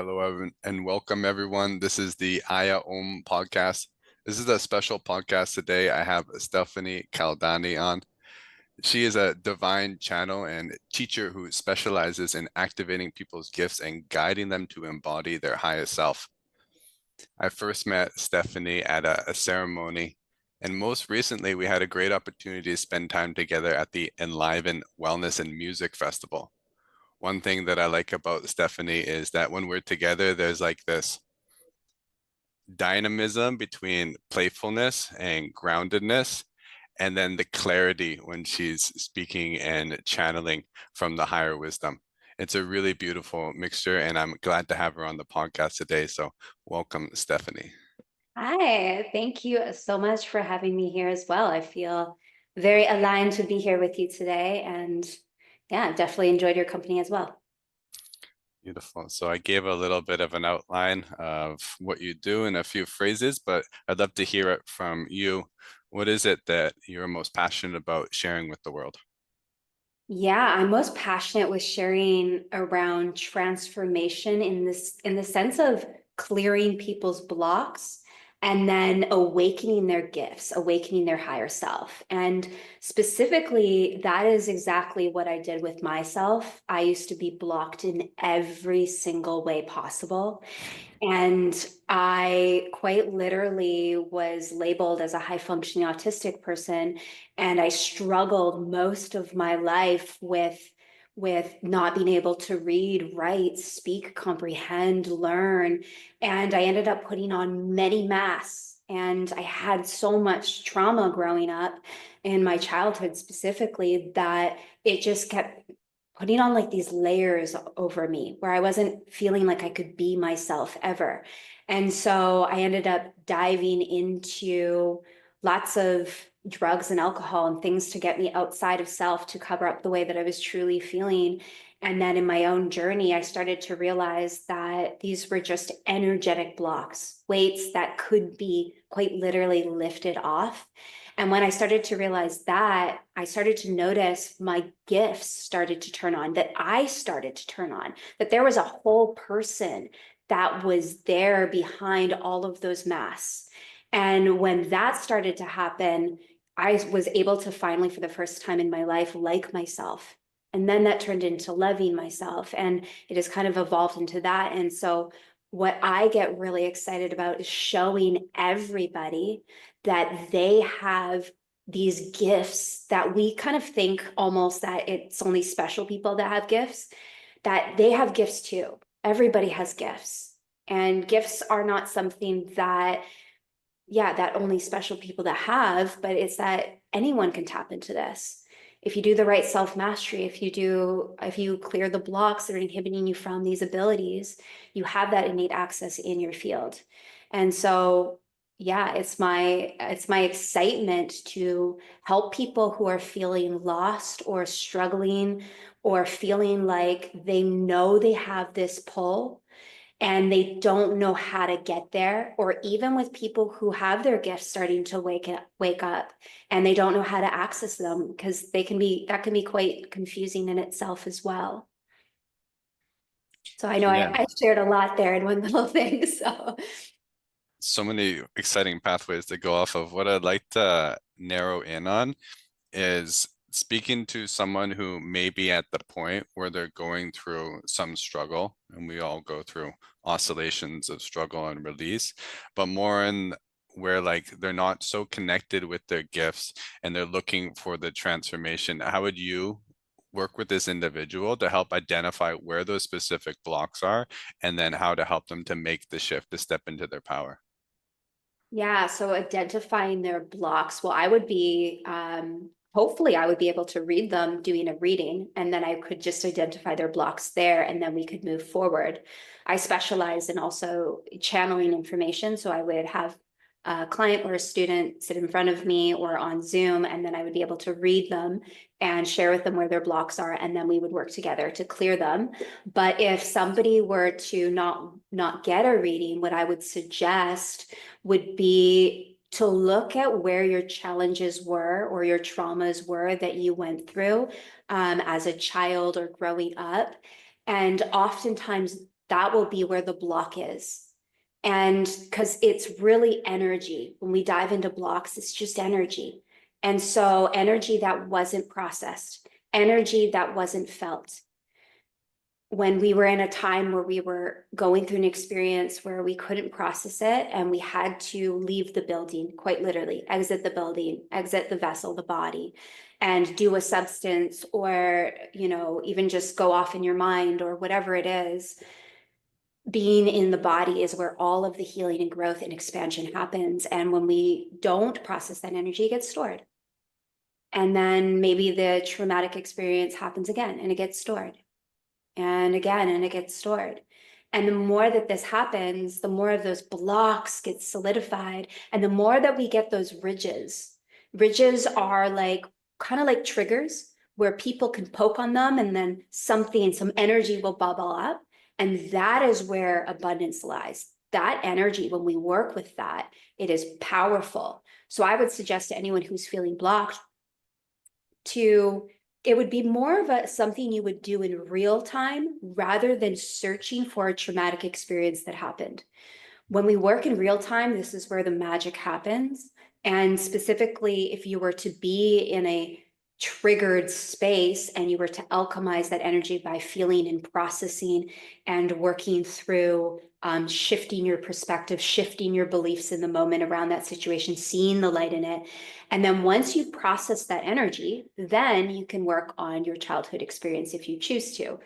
Hello, and welcome everyone. This is the Aya Om podcast. This is a special podcast today. I have Stephanie Keldani on. She is a divine channel and teacher who specializes in activating people's gifts and guiding them to embody their highest self. I first met Stephanie at a ceremony, and most recently, we had a great opportunity to spend time together at the Enliven Wellness and Music Festival. One thing that I like about Stephanie is that when we're together, there's like this dynamism between playfulness and groundedness, and then the clarity when she's speaking and channeling from the higher wisdom. It's a really beautiful mixture, and I'm glad to have her on the podcast today. So, welcome, Stephanie. Hi, thank you so much for having me here as well. I feel very aligned to be here with you today, and yeah, I've definitely enjoyed your company as well. Beautiful. So I gave a little bit of an outline of what you do in a few phrases, but I'd love to hear it from you. What is it that you're most passionate about sharing with the world? Yeah, I'm most passionate with sharing around transformation in the sense of clearing people's blocks and then awakening their gifts, awakening their higher self. And specifically, that is exactly what I did with myself. I used to be blocked in every single way possible. And I quite literally was labeled as a high functioning autistic person. And I struggled most of my life with not being able to read, write, speak, comprehend, learn. And I ended up putting on many masks. And I had so much trauma growing up in my childhood specifically that it just kept putting on like these layers over me where I wasn't feeling like I could be myself ever. And so I ended up diving into lots of drugs and alcohol and things to get me outside of self to cover up the way that I was truly feeling. And then in my own journey, I started to realize that these were just energetic blocks, weights that could be quite literally lifted off. And when I started to realize that, I started to notice my gifts started to turn on, that I started to turn on, that there was a whole person that was there behind all of those masks. And when that started to happen, I was able to finally, for the first time in my life, like myself. And then that turned into loving myself. And it has kind of evolved into that. And so, what I get really excited about is showing everybody that they have these gifts that we kind of think almost that it's only special people that have gifts, that they have gifts too. Everybody has gifts. And gifts are not something that, yeah, that only special people that have, but it's that anyone can tap into this. If you do the right self mastery, if you clear the blocks that are inhibiting you from these abilities, you have that innate access in your field. And so, yeah, it's my excitement to help people who are feeling lost or struggling or feeling like they know they have this pull and they don't know how to get there, or even with people who have their gifts starting to wake up and they don't know how to access them because that can be quite confusing in itself as well. So I know Yeah, I shared a lot there in one little thing. So so many exciting pathways to go off of. What I'd like to narrow in on is speaking to someone who may be at the point where they're going through some struggle, and we all go through oscillations of struggle and release, but more in where like they're not so connected with their gifts and they're looking for the transformation. How would you work with this individual to help identify where those specific blocks are and then how to help them to make the shift to step into their power? yeah, so identifying their blocks. Well, I would be hopefully I would be able to read them doing a reading, and then I could just identify their blocks there, and then we could move forward. I specialize in also channeling information, so I would have a client or a student sit in front of me or on Zoom, and then I would be able to read them and share with them where their blocks are, and then we would work together to clear them. But if somebody were to not get a reading, what I would suggest would be to look at where your challenges were or your traumas were that you went through as a child or growing up. And oftentimes that will be where the block is. And because it's really energy. When we dive into blocks, it's just energy. And so energy that wasn't processed, energy that wasn't felt. When we were in a time where we were going through an experience where we couldn't process it and we had to leave the building, quite literally, exit the building, exit the vessel, the body, and do a substance or, even just go off in your mind or whatever it is. Being in the body is where all of the healing and growth and expansion happens. And when we don't process that energy, it gets stored. And then maybe the traumatic experience happens again and it gets stored and again, and it gets stored. And the more that this happens, the more of those blocks get solidified. And the more that we get those ridges. Ridges are like kind of like triggers where people can poke on them and then some energy will bubble up. And that is where abundance lies. That energy, when we work with that, it is powerful. So I would suggest to anyone who's feeling blocked it would be more of something you would do in real time rather than searching for a traumatic experience that happened. When we work in real time, this is where the magic happens. And specifically, if you were to be in a triggered space and you were to alchemize that energy by feeling and processing and working through shifting your perspective, shifting your beliefs in the moment around that situation, seeing the light in it. And then once you process that energy, then you can work on your childhood experience if you choose to.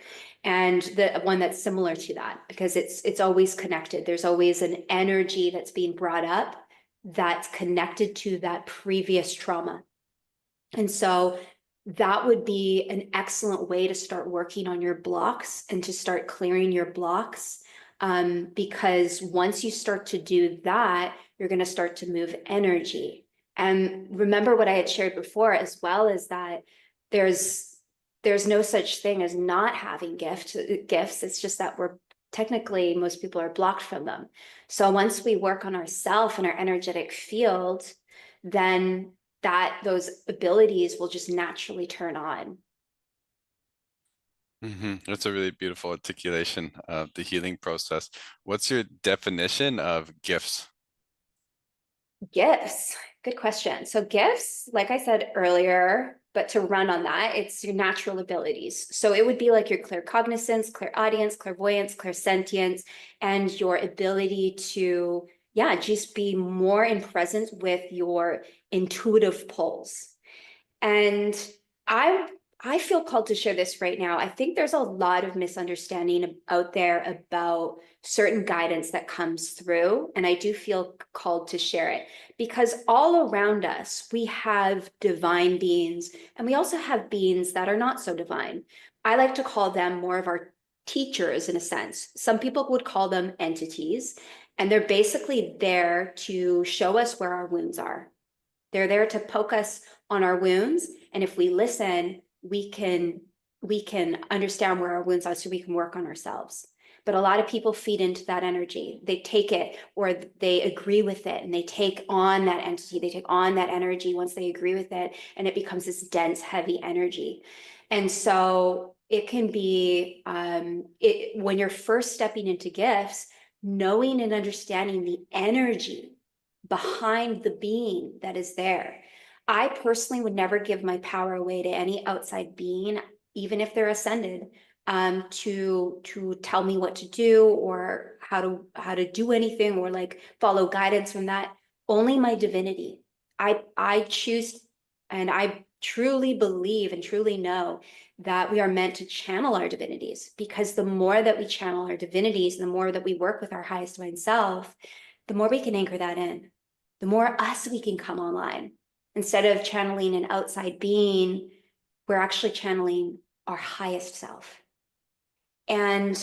And the one that's similar to that, because it's always connected. There's always an energy that's being brought up that's connected to that previous trauma. And so that would be an excellent way to start working on your blocks and to start clearing your blocks. Because once you start to do that, you're going to start to move energy. And remember what I had shared before, as well, is that there's no such thing as not having gifts. It's just that most people are blocked from them. So once we work on ourself and our energetic field, then those abilities will just naturally turn on. That's a really beautiful articulation of the healing process. What's your definition of gifts? Gifts, good question. So gifts, like I said earlier, but to run on that, it's your natural abilities. So it would be like your claircognizance, clairaudience, clairvoyance, clairsentience, and your ability to, yeah, just be more in presence with your intuitive pulse. And I I feel called to share this right now. I think there's a lot of misunderstanding out there about certain guidance that comes through, and I do feel called to share it because all around us we have divine beings, and we also have beings that are not so divine. I like to call them more of our teachers in a sense. Some people would call them entities, and they're basically there to show us where our wounds are. They're there to poke us on our wounds. And if we listen, we can understand where our wounds are so we can work on ourselves. But a lot of people feed into that energy. They take it or they agree with it and they take on that entity. They take on that energy once they agree with it, and it becomes this dense, heavy energy. And so it can be when you're first stepping into gifts, knowing and understanding the energy behind the being that is there. I personally would never give my power away to any outside being, even if they're ascended, to tell me what to do or how to do anything or like follow guidance from that. Only my divinity. I choose, and I truly believe and truly know that we are meant to channel our divinities, because the more that we channel our divinities, the more that we work with our highest divine self, the more we can anchor that in, the more us we can come online. Instead of channeling an outside being, we're actually channeling our highest self. And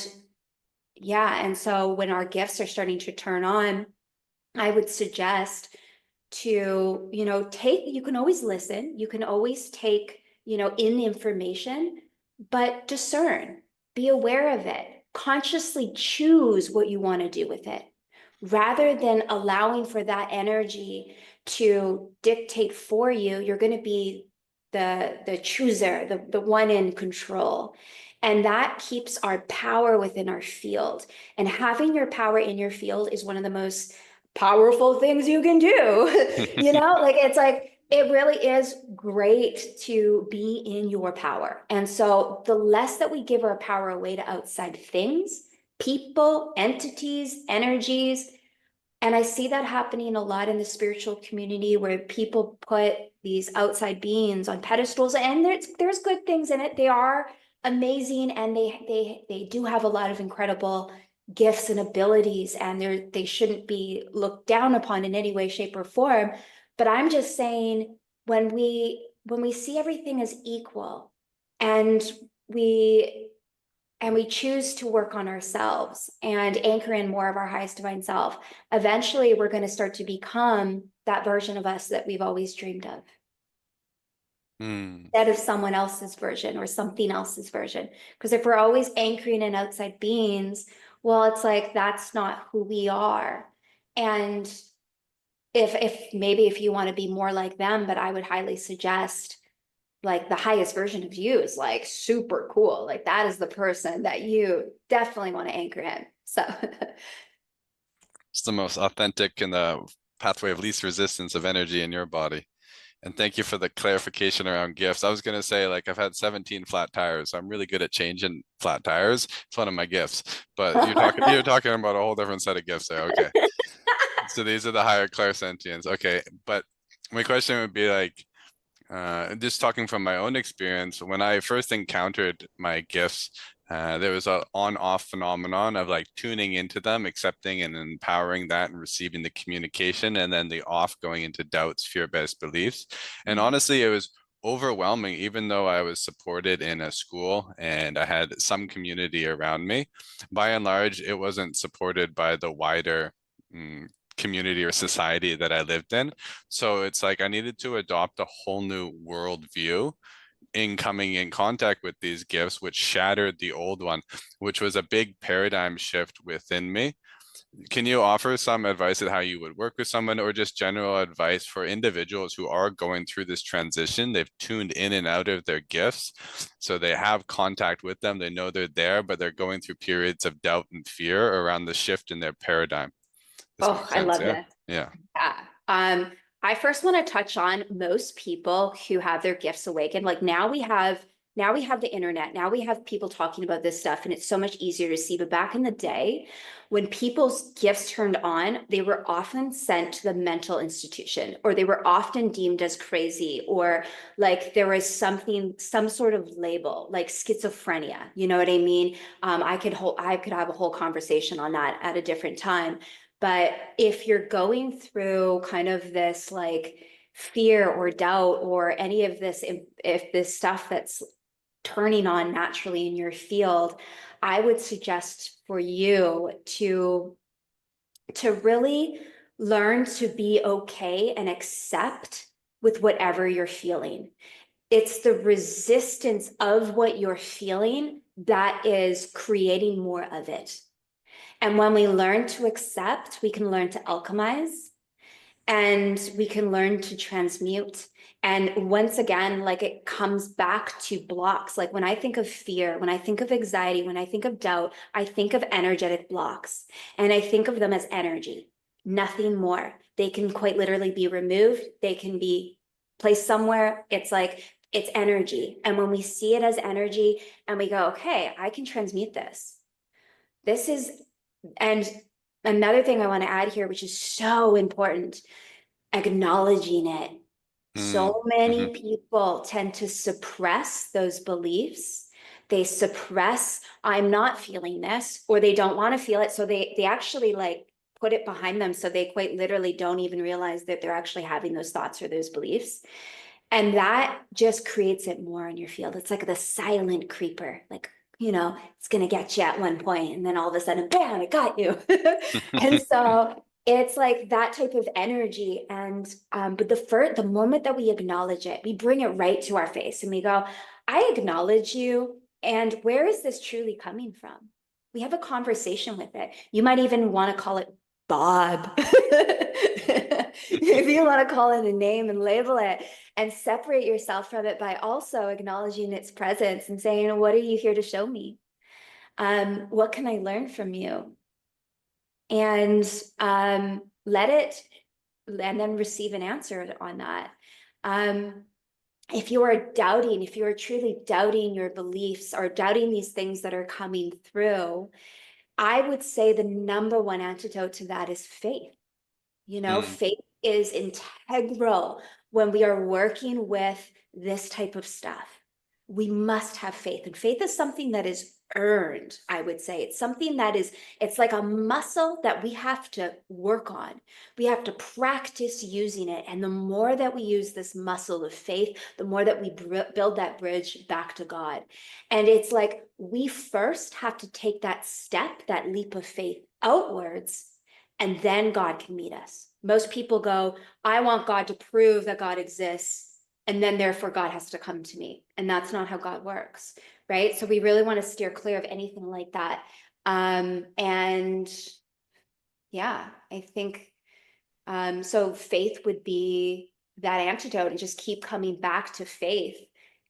yeah, and so when our gifts are starting to turn on, I would suggest to, you can always listen, you can always take, in information, but discern, be aware of it, consciously choose what you want to do with it, rather than allowing for that energy to dictate for you. You're going to be the chooser, the one in control. And that keeps our power within our field. And having your power in your field is one of the most powerful things you can do. You know, like it's like it really is great to be in your power. And so the less that we give our power away to outside things, people, entities, energies, and I see that happening a lot in the spiritual community where people put these outside beings on pedestals, and there's good things in it. They are amazing, and they do have a lot of incredible gifts and abilities, and they shouldn't be looked down upon in any way, shape, or form. But I'm just saying when we see everything as equal, and we we choose to work on ourselves and anchor in more of our highest divine self, eventually we're going to start to become that version of us that we've always dreamed of, Hmm. instead of someone else's version or something else's version. Because if we're always anchoring in outside beings, well, it's like that's not who we are. And if maybe if you want to be more like them, but I would highly suggest like the highest version of you is like super cool. Like that is the person that you definitely want to anchor in. So It's the most authentic and the pathway of least resistance of energy in your body. And thank you for the clarification around gifts. I was going to say, like, I've had 17 flat tires. So I'm really good at changing flat tires. It's one of my gifts. But you're talking about a whole different set of gifts there. Okay. So these are the higher clairsentience. Okay. But my question would be like, just talking from my own experience, when I first encountered my gifts, there was a on-off phenomenon of like tuning into them, accepting and empowering that and receiving the communication, and then the off going into doubts, fear-based beliefs. And honestly, it was overwhelming, even though I was supported in a school and I had some community around me. By and large, it wasn't supported by the wider community or society that I lived in. So it's like I needed to adopt a whole new worldview in coming in contact with these gifts, which shattered the old one, which was a big paradigm shift within me. Can you offer some advice on how you would work with someone, or just general advice for individuals who are going through this transition? They've tuned in and out of their gifts, so they have contact with them. They know they're there, but they're going through periods of doubt and fear around the shift in their paradigm. This oh, makes I sense, love yeah? this. Yeah. Yeah. I first want to touch on most people who have their gifts awakened. Like now we have the internet. Now we have people talking about this stuff, and it's so much easier to see. But back in the day, when people's gifts turned on, they were often sent to the mental institution, or they were often deemed as crazy, or like there was some sort of label, like schizophrenia. You know what I mean? I could have a whole conversation on that at a different time. But if you're going through kind of this like fear or doubt or any of this, if this stuff that's turning on naturally in your field, I would suggest for you to really learn to be okay and accept with whatever you're feeling. It's the resistance of what you're feeling that is creating more of it. And when we learn to accept, we can learn to alchemize, and we can learn to transmute. And once again, like it comes back to blocks. Like when I think of fear, when I think of anxiety, when I think of doubt, I think of energetic blocks, and I think of them as energy, nothing more. They can quite literally be removed. They can be placed somewhere. It's like, it's energy. And when we see it as energy and we go, okay, I can transmute this. This is and another thing I want to add here, which is so important, acknowledging it. Mm, So many mhm. people tend to suppress those beliefs. They suppress, I'm not feeling this, or they don't want to feel it. So they actually like put it behind them. So they quite literally don't even realize that they're actually having those thoughts or those beliefs. And that just creates it more in your field. It's like the silent creeper, like, it's going to get you at one point, and then all of a sudden, bam, it got you. And so it's like that type of energy. And, but the moment that we acknowledge it, we bring it right to our face and we go, I acknowledge you. And where is this truly coming from? We have a conversation with it. You might even want to call it Bob. if you want to call it a name and label it, and separate yourself from it by also acknowledging its presence and saying, what are you here to show me? What can I learn from you? And let it, and then receive an answer on that. If you are doubting, if you are truly doubting your beliefs or doubting these things that are coming through, I would say the number one antidote to that is faith. Mm, Faith is integral when we are working with this type of stuff. We must have faith. And faith is something that is earned, I would say. It's something that is, it's like a muscle that we have to work on. We have to practice using it. And the more that we use this muscle of faith, the more that we build that bridge back to God. And it's like we first have to take that step, that leap of faith outwards, and then God can meet us. Most people go, I want God to prove that God exists, and then therefore God has to come to me. And that's not how God works, right? So we really want to steer clear of anything like that. And yeah, I think so faith would be that antidote, and just keep coming back to faith,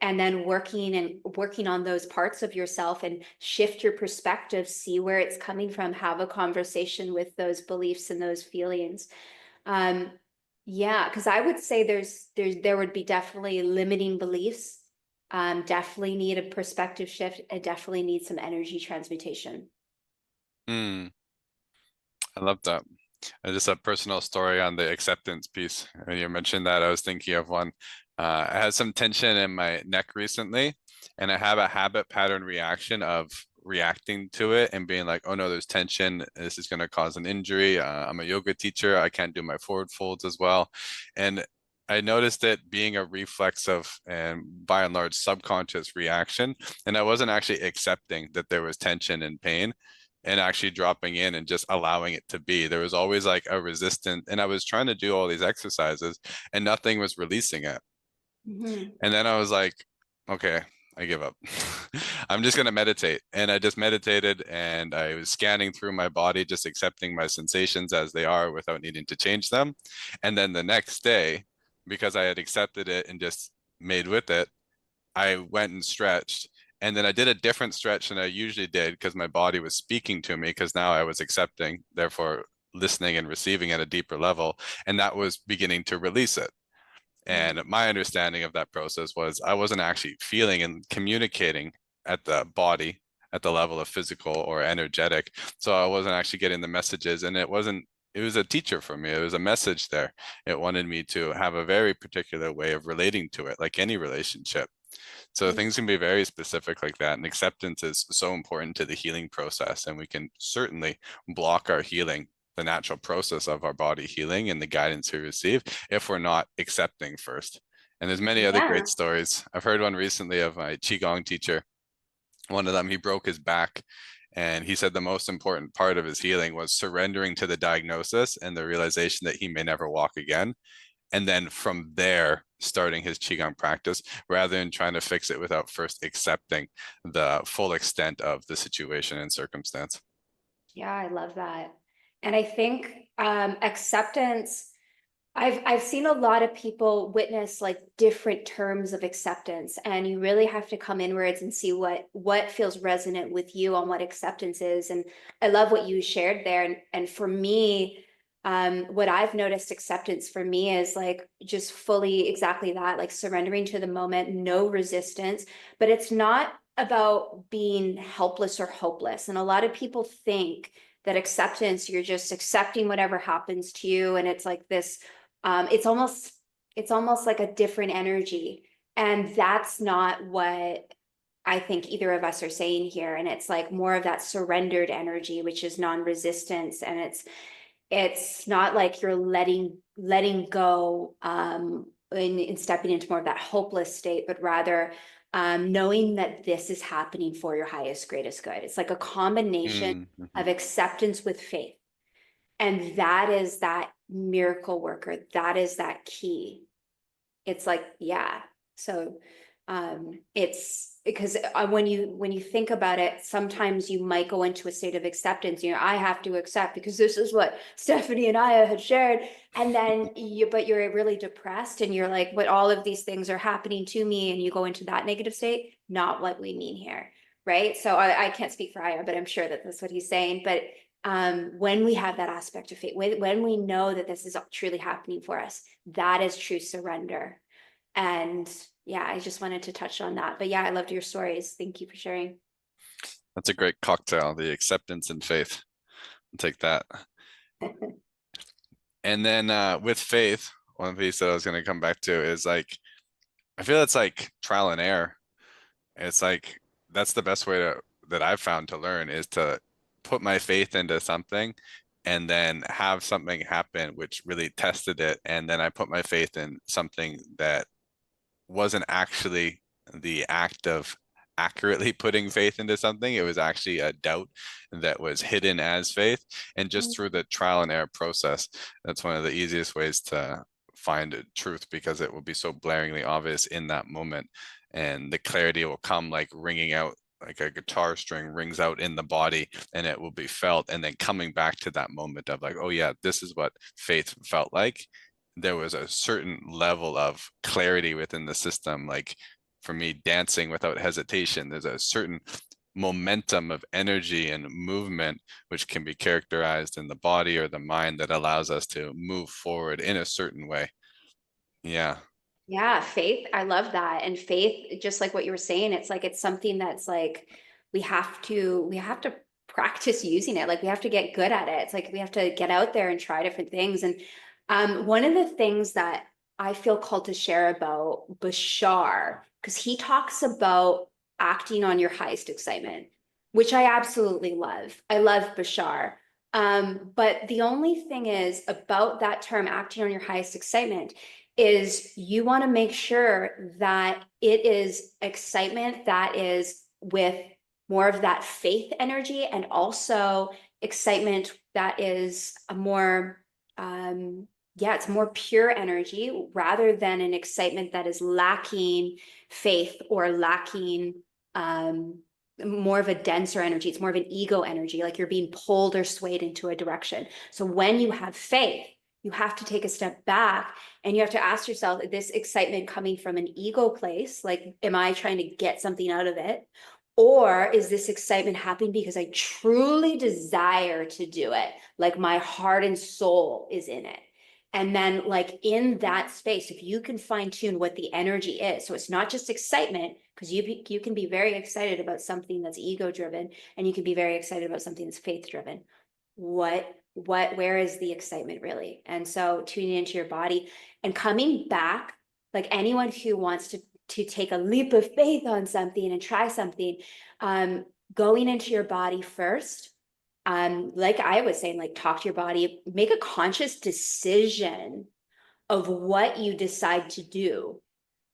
and then working on those parts of yourself and shift your perspective, see where it's coming from, have a conversation with those beliefs and those feelings. Um, yeah, because I would say there would be definitely limiting beliefs. Definitely need a perspective shift. I definitely need some energy transmutation. mm, I love that. Just a personal story on the acceptance piece. When you mentioned that, I was thinking of one. I had some tension in my neck recently, and I have a habit pattern reaction of reacting to it and being like, oh no, there's tension. This is going to cause an injury. I'm a yoga teacher. I can't do my forward folds as well. And I noticed it being a reflex of, and by and large, subconscious reaction. And I wasn't actually accepting that there was tension and pain and actually dropping in and just allowing it to be. There was always like a resistance, and I was trying to do all these exercises and nothing was releasing it. Mhm. And then I was like, okay, I give up. I'm just going to meditate. And I just meditated and I was scanning through my body, just accepting my sensations as they are without needing to change them. And then the next day, because I had accepted it and just made with it, I went and stretched. And then I did a different stretch than I usually did because my body was speaking to me because now I was accepting, therefore listening and receiving at a deeper level. And that was beginning to release it. Mm. And my understanding of that process was I wasn't actually feeling and communicating at the body, at the level of physical or energetic. So I wasn't actually getting the messages. And it was a teacher for me. It was a message there. It wanted me to have a very particular way of relating to it, like any relationship. So things can be very specific like that. And acceptance is so important to the healing process. And we can certainly block our healing, the natural process of our body healing and the guidance we receive if we're not accepting first. And there's many other great Yeah. stories. I've heard one recently of my Qigong teacher. One of them, he broke his back. And he said the most important part of his healing was surrendering to the diagnosis and the realization that he may never walk again, and then from there starting his qigong practice rather than trying to fix it without first accepting the full extent of the situation and circumstance. Yeah, I love that. And I think acceptance, I've seen a lot of people witness like different terms of acceptance, and you really have to come inwards and see what feels resonant with you on what acceptance is. And I love what you shared there. And for me, what I've noticed acceptance for me is like just fully exactly that, like surrendering to the moment, no resistance, but it's not about being helpless or hopeless. And a lot of people think that acceptance, you're just accepting whatever happens to you, and it's like this it's almost like a different energy. And that's not what I think either of us are saying here. And it's like more of that surrendered energy, which is non-resistance. And it's not like you're letting go in stepping into more of that hopeless state, but rather knowing that this is happening for your highest, greatest good. It's like a combination Mm-hmm. of acceptance with faith. And that is that miracle worker. That is that key. It's like, yeah. So It's because when you think about it, sometimes you might go into a state of acceptance. I have to accept because this is what Stephanie and I had shared. And then but you're really depressed and you're like, but all of these things are happening to me, and you go into that negative state. Not what we mean here, right? So I can't speak for Aya, but I'm sure that that's what he's saying. But when we have that aspect of faith, when we know that this is truly happening for us, that is true surrender. And yeah, I just wanted to touch on that. But yeah, I loved your stories. Thank you for sharing. That's a great cocktail, the acceptance and faith. I'll take that. And then with faith, one piece that I was going to come back to is like, I feel it's like trial and error. It's like that's the best way to that I've found to learn is to put my faith into something and then have something happen which really tested it. And then I put my faith in something that wasn't actually the act of accurately putting faith into something. It was actually a doubt that was hidden as faith. And just through the trial and error process, that's one of the easiest ways to find truth because it will be so blaringly obvious in that moment. And the clarity will come like ringing out like a guitar string rings out in the body and it will be felt. And then coming back to that moment of like, oh yeah, this is what faith felt like. There was a certain level of clarity within the system. Like for me, dancing without hesitation, there's a certain momentum of energy and movement which can be characterized in the body or the mind that allows us to move forward in a certain way. Yeah. Yeah, faith. I love that. And faith, just like what you were saying, it's like it's something that's like we have to practice using it. Like we have to get good at it. It's like we have to get out there and try different things. And one of the things that I feel called to share about Bashar, because he talks about acting on your highest excitement, which I absolutely love. I love Bashar. But the only thing is about that term, acting on your highest excitement, is you want to make sure that it is excitement that is with more of that faith energy, and also excitement that is a more yeah, it's more pure energy rather than an excitement that is lacking faith or lacking um more of a denser energy. It's more of an ego energy, like you're being pulled or swayed into a direction. So when you have faith, you have to take a step back and you have to ask yourself, this excitement coming from an ego place, like, am I trying to get something out of it? Or is this excitement happening because I truly desire to do it? Like my heart and soul is in it. And then, like, in that space, if you can fine tune what the energy is, so it's not just excitement, because you can be very excited about something that's ego driven, and you can be very excited about something that's faith driven. Where is the excitement really? And so tuning into your body and coming back, like anyone who wants to take a leap of faith on something and try something, going into your body first. Like I was saying, like talk to your body, make a conscious decision of what you decide to do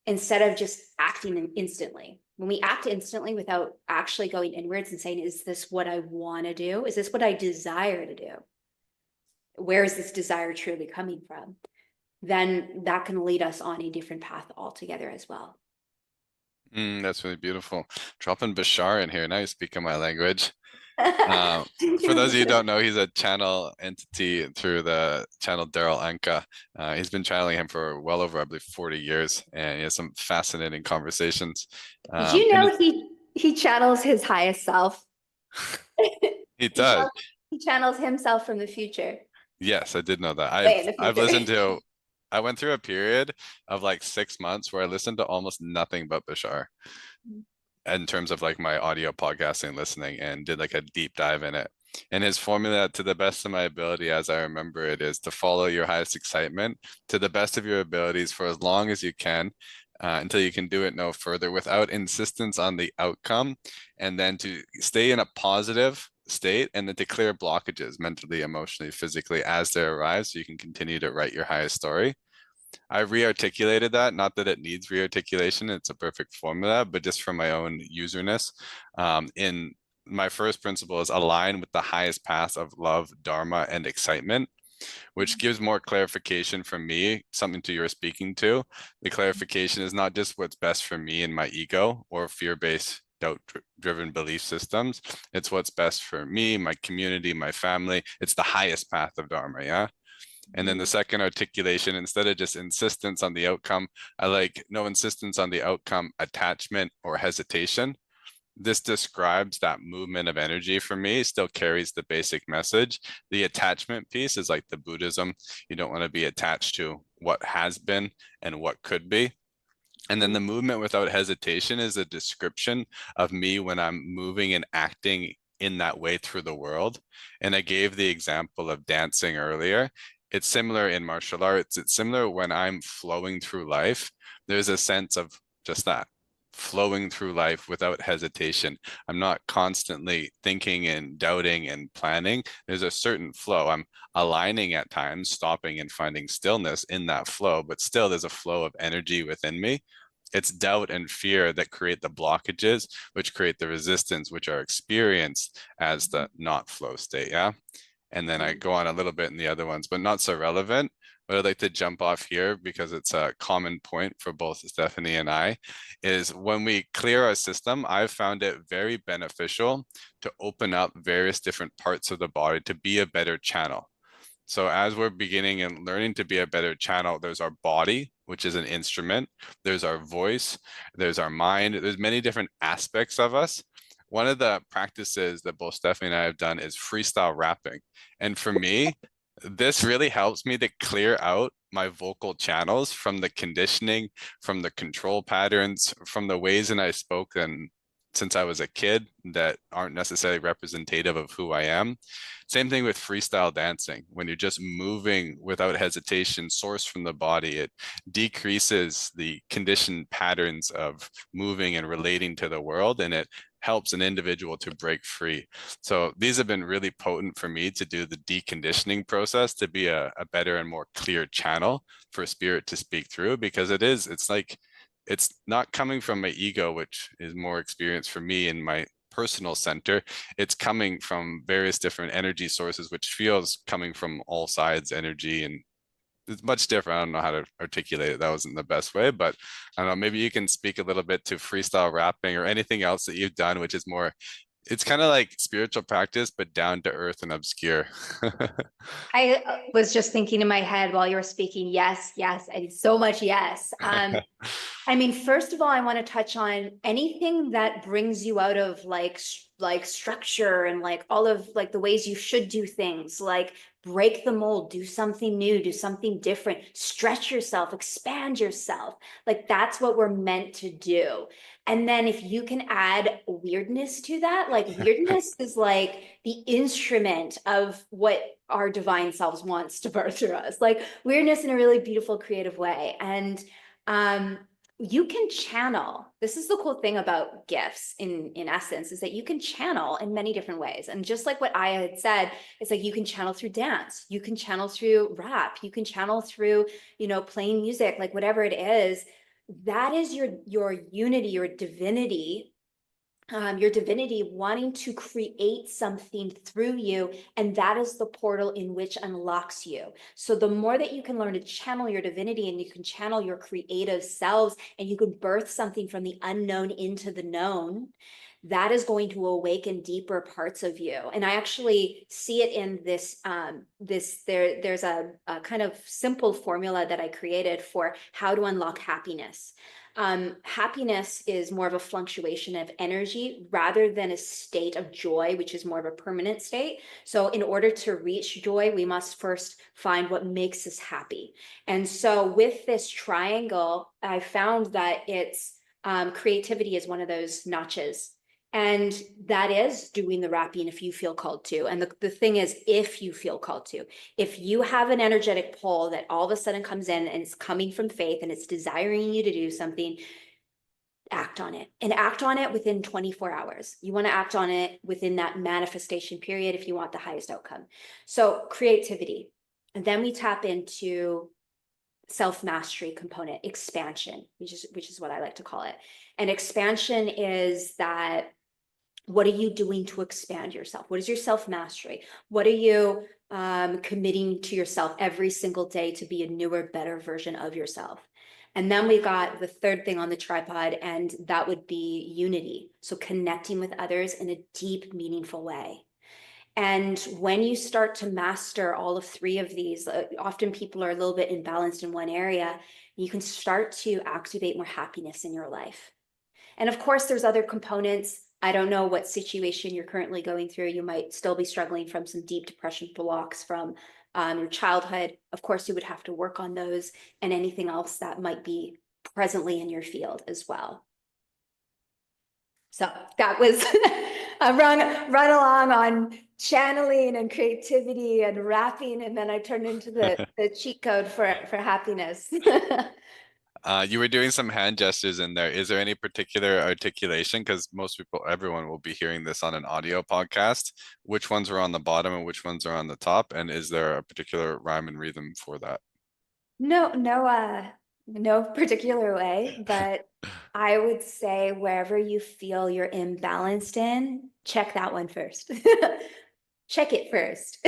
instead of just acting instantly. When we act instantly without actually going inwards and saying, is this what I want to do? Is this what I desire to do? Where is this desire truly coming from? Then that can lead us on a different path altogether as well. That's really beautiful. Dropping Bashar in here. Now you're speaking my language. For those of you who Thank don't know, he's a channel entity through the channel Daryl Anka. He's been channeling him for well over, I believe, 40 years, and he has some fascinating conversations. Did you And know he channels his highest self? he He does. channels, he channels himself from the future, Yes, I did know that. way in the I've listened future. to. I went through a period of like 6 months where I listened to almost nothing but Bashar in terms of like my audio podcasting listening and did like a deep dive in it. And his formula, to the best of my ability, as I remember it, is to follow your highest excitement to the best of your abilities for as long as you can, until you can do it no further without insistence on the outcome, and then to stay in a positive state and then to clear blockages mentally, emotionally, physically as they arise so you can continue to write your highest story. I re-articulated that, not that it needs re-articulation, it's a perfect formula, but just for my own userness. In my first principle is align with the highest path of love, dharma, and excitement. which gives more clarification for me, something to you're speaking to. The clarification is not just what's best for me and my ego or fear-based doubt-driven belief systems. It's what's best for me, my community, my family. It's the highest path of Dharma, yeah? And then the second articulation, instead of just insistence on the outcome, I like no insistence on the outcome, attachment or hesitation. This describes that movement of energy for me, still carries the basic message. The attachment piece is like the Buddhism. You don't want to be attached to what has been and what could be. And then the movement without hesitation is a description of me when I'm moving and acting in that way through the world. And I gave the example of dancing earlier. It's similar in martial arts. It's similar when I'm flowing through life. There's a sense of just that, flowing through life without hesitation. I'm not constantly thinking and doubting and planning. There's a certain flow. I'm aligning at times, stopping and finding stillness in that flow, but still there's a flow of energy within me. It's doubt and fear that create the blockages, which create the resistance, which are experienced as the not flow state. Yeah. And then I go on a little bit in the other ones, but not so relevant. But I'd like to jump off here because it's a common point for both Stephanie and I, is when we clear our system, I've found it very beneficial to open up various different parts of the body to be a better channel. So as we're beginning and learning to be a better channel, there's our body, which is an instrument. There's our voice, there's our mind. There's many different aspects of us. One of the practices that both Stephanie and I have done is freestyle rapping. And for me, this really helps me to clear out my vocal channels from the conditioning, from the control patterns, from the ways that I spoke and since I was a kid that aren't necessarily representative of who I am. Same thing with freestyle dancing. When you're just moving without hesitation, sourced from the body, it decreases the conditioned patterns of moving and relating to the world, and it helps an individual to break free. So these have been really potent for me to do the deconditioning process to be a better and more clear channel for spirit to speak through, because it's like, it's not coming from my ego, which is more experience for me in my personal center. It's coming from various different energy sources, which feels coming from all sides energy, and it's much different. I don't know how to articulate it. That wasn't the best way, but I don't know, maybe you can speak a little bit to freestyle rapping or anything else that you've done, which is more, it's kind of like spiritual practice, but down to earth and obscure. I was just thinking in my head while you were speaking, yes, yes, and so much yes. I mean, first of all, I want to touch on anything that brings you out of like structure and like all of like the ways you should do things, like break the mold, do something new, do something different, stretch yourself, expand yourself. Like that's what we're meant to do. And then if you can add weirdness to that, like weirdness is like the instrument of what our divine selves wants to birth through us, like weirdness in a really beautiful, creative way. And um, you can channel. This is the cool thing about gifts in essence, is that you can channel in many different ways. And just like what I had said, it's like you can channel through dance, you can channel through rap, you can channel through, playing music, like whatever it is. That is your unity, your divinity wanting to create something through you, and that is the portal in which unlocks you. So the more that you can learn to channel your divinity, and you can channel your creative selves, and you can birth something from the unknown into the known, that is going to awaken deeper parts of you. And I actually see it in there's a kind of simple formula that I created for how to unlock happiness. Happiness is more of a fluctuation of energy rather than a state of joy, which is more of a permanent state. So in order to reach joy, we must first find what makes us happy. And so with this triangle, I found that it's creativity is one of those notches. And that is doing the rapping if you feel called to. And the thing is, if you feel called to, if you have an energetic pull that all of a sudden comes in and it's coming from faith and it's desiring you to do something, act on it, and act on it within 24 hours. You want to act on it within that manifestation period if you want the highest outcome. So creativity. And then we tap into self-mastery component, expansion, which is what I like to call it. And expansion is that, what are you doing to expand yourself? What is your self-mastery? What are you committing to yourself every single day to be a newer, better version of yourself. And then we got the third thing on the tripod, and that would be unity. So connecting with others in a deep, meaningful way. And when you start to master all of three of these, often people are a little bit imbalanced in one area, you can start to activate more happiness in your life. And of course, there's other components. I don't know what situation you're currently going through. You might still be struggling from some deep depression blocks from your childhood. Of course, you would have to work on those and anything else that might be presently in your field as well. So that was a run along on channeling and creativity and rapping, and then I turned into the cheat code for happiness. You were doing some hand gestures in there. Is there any particular articulation? Because most people, everyone will be hearing this on an audio podcast. Which ones are on the bottom and which ones are on the top? And is there a particular rhyme and rhythm for that? No particular way, but I would say wherever you feel you're imbalanced in, check that one first. Check it first.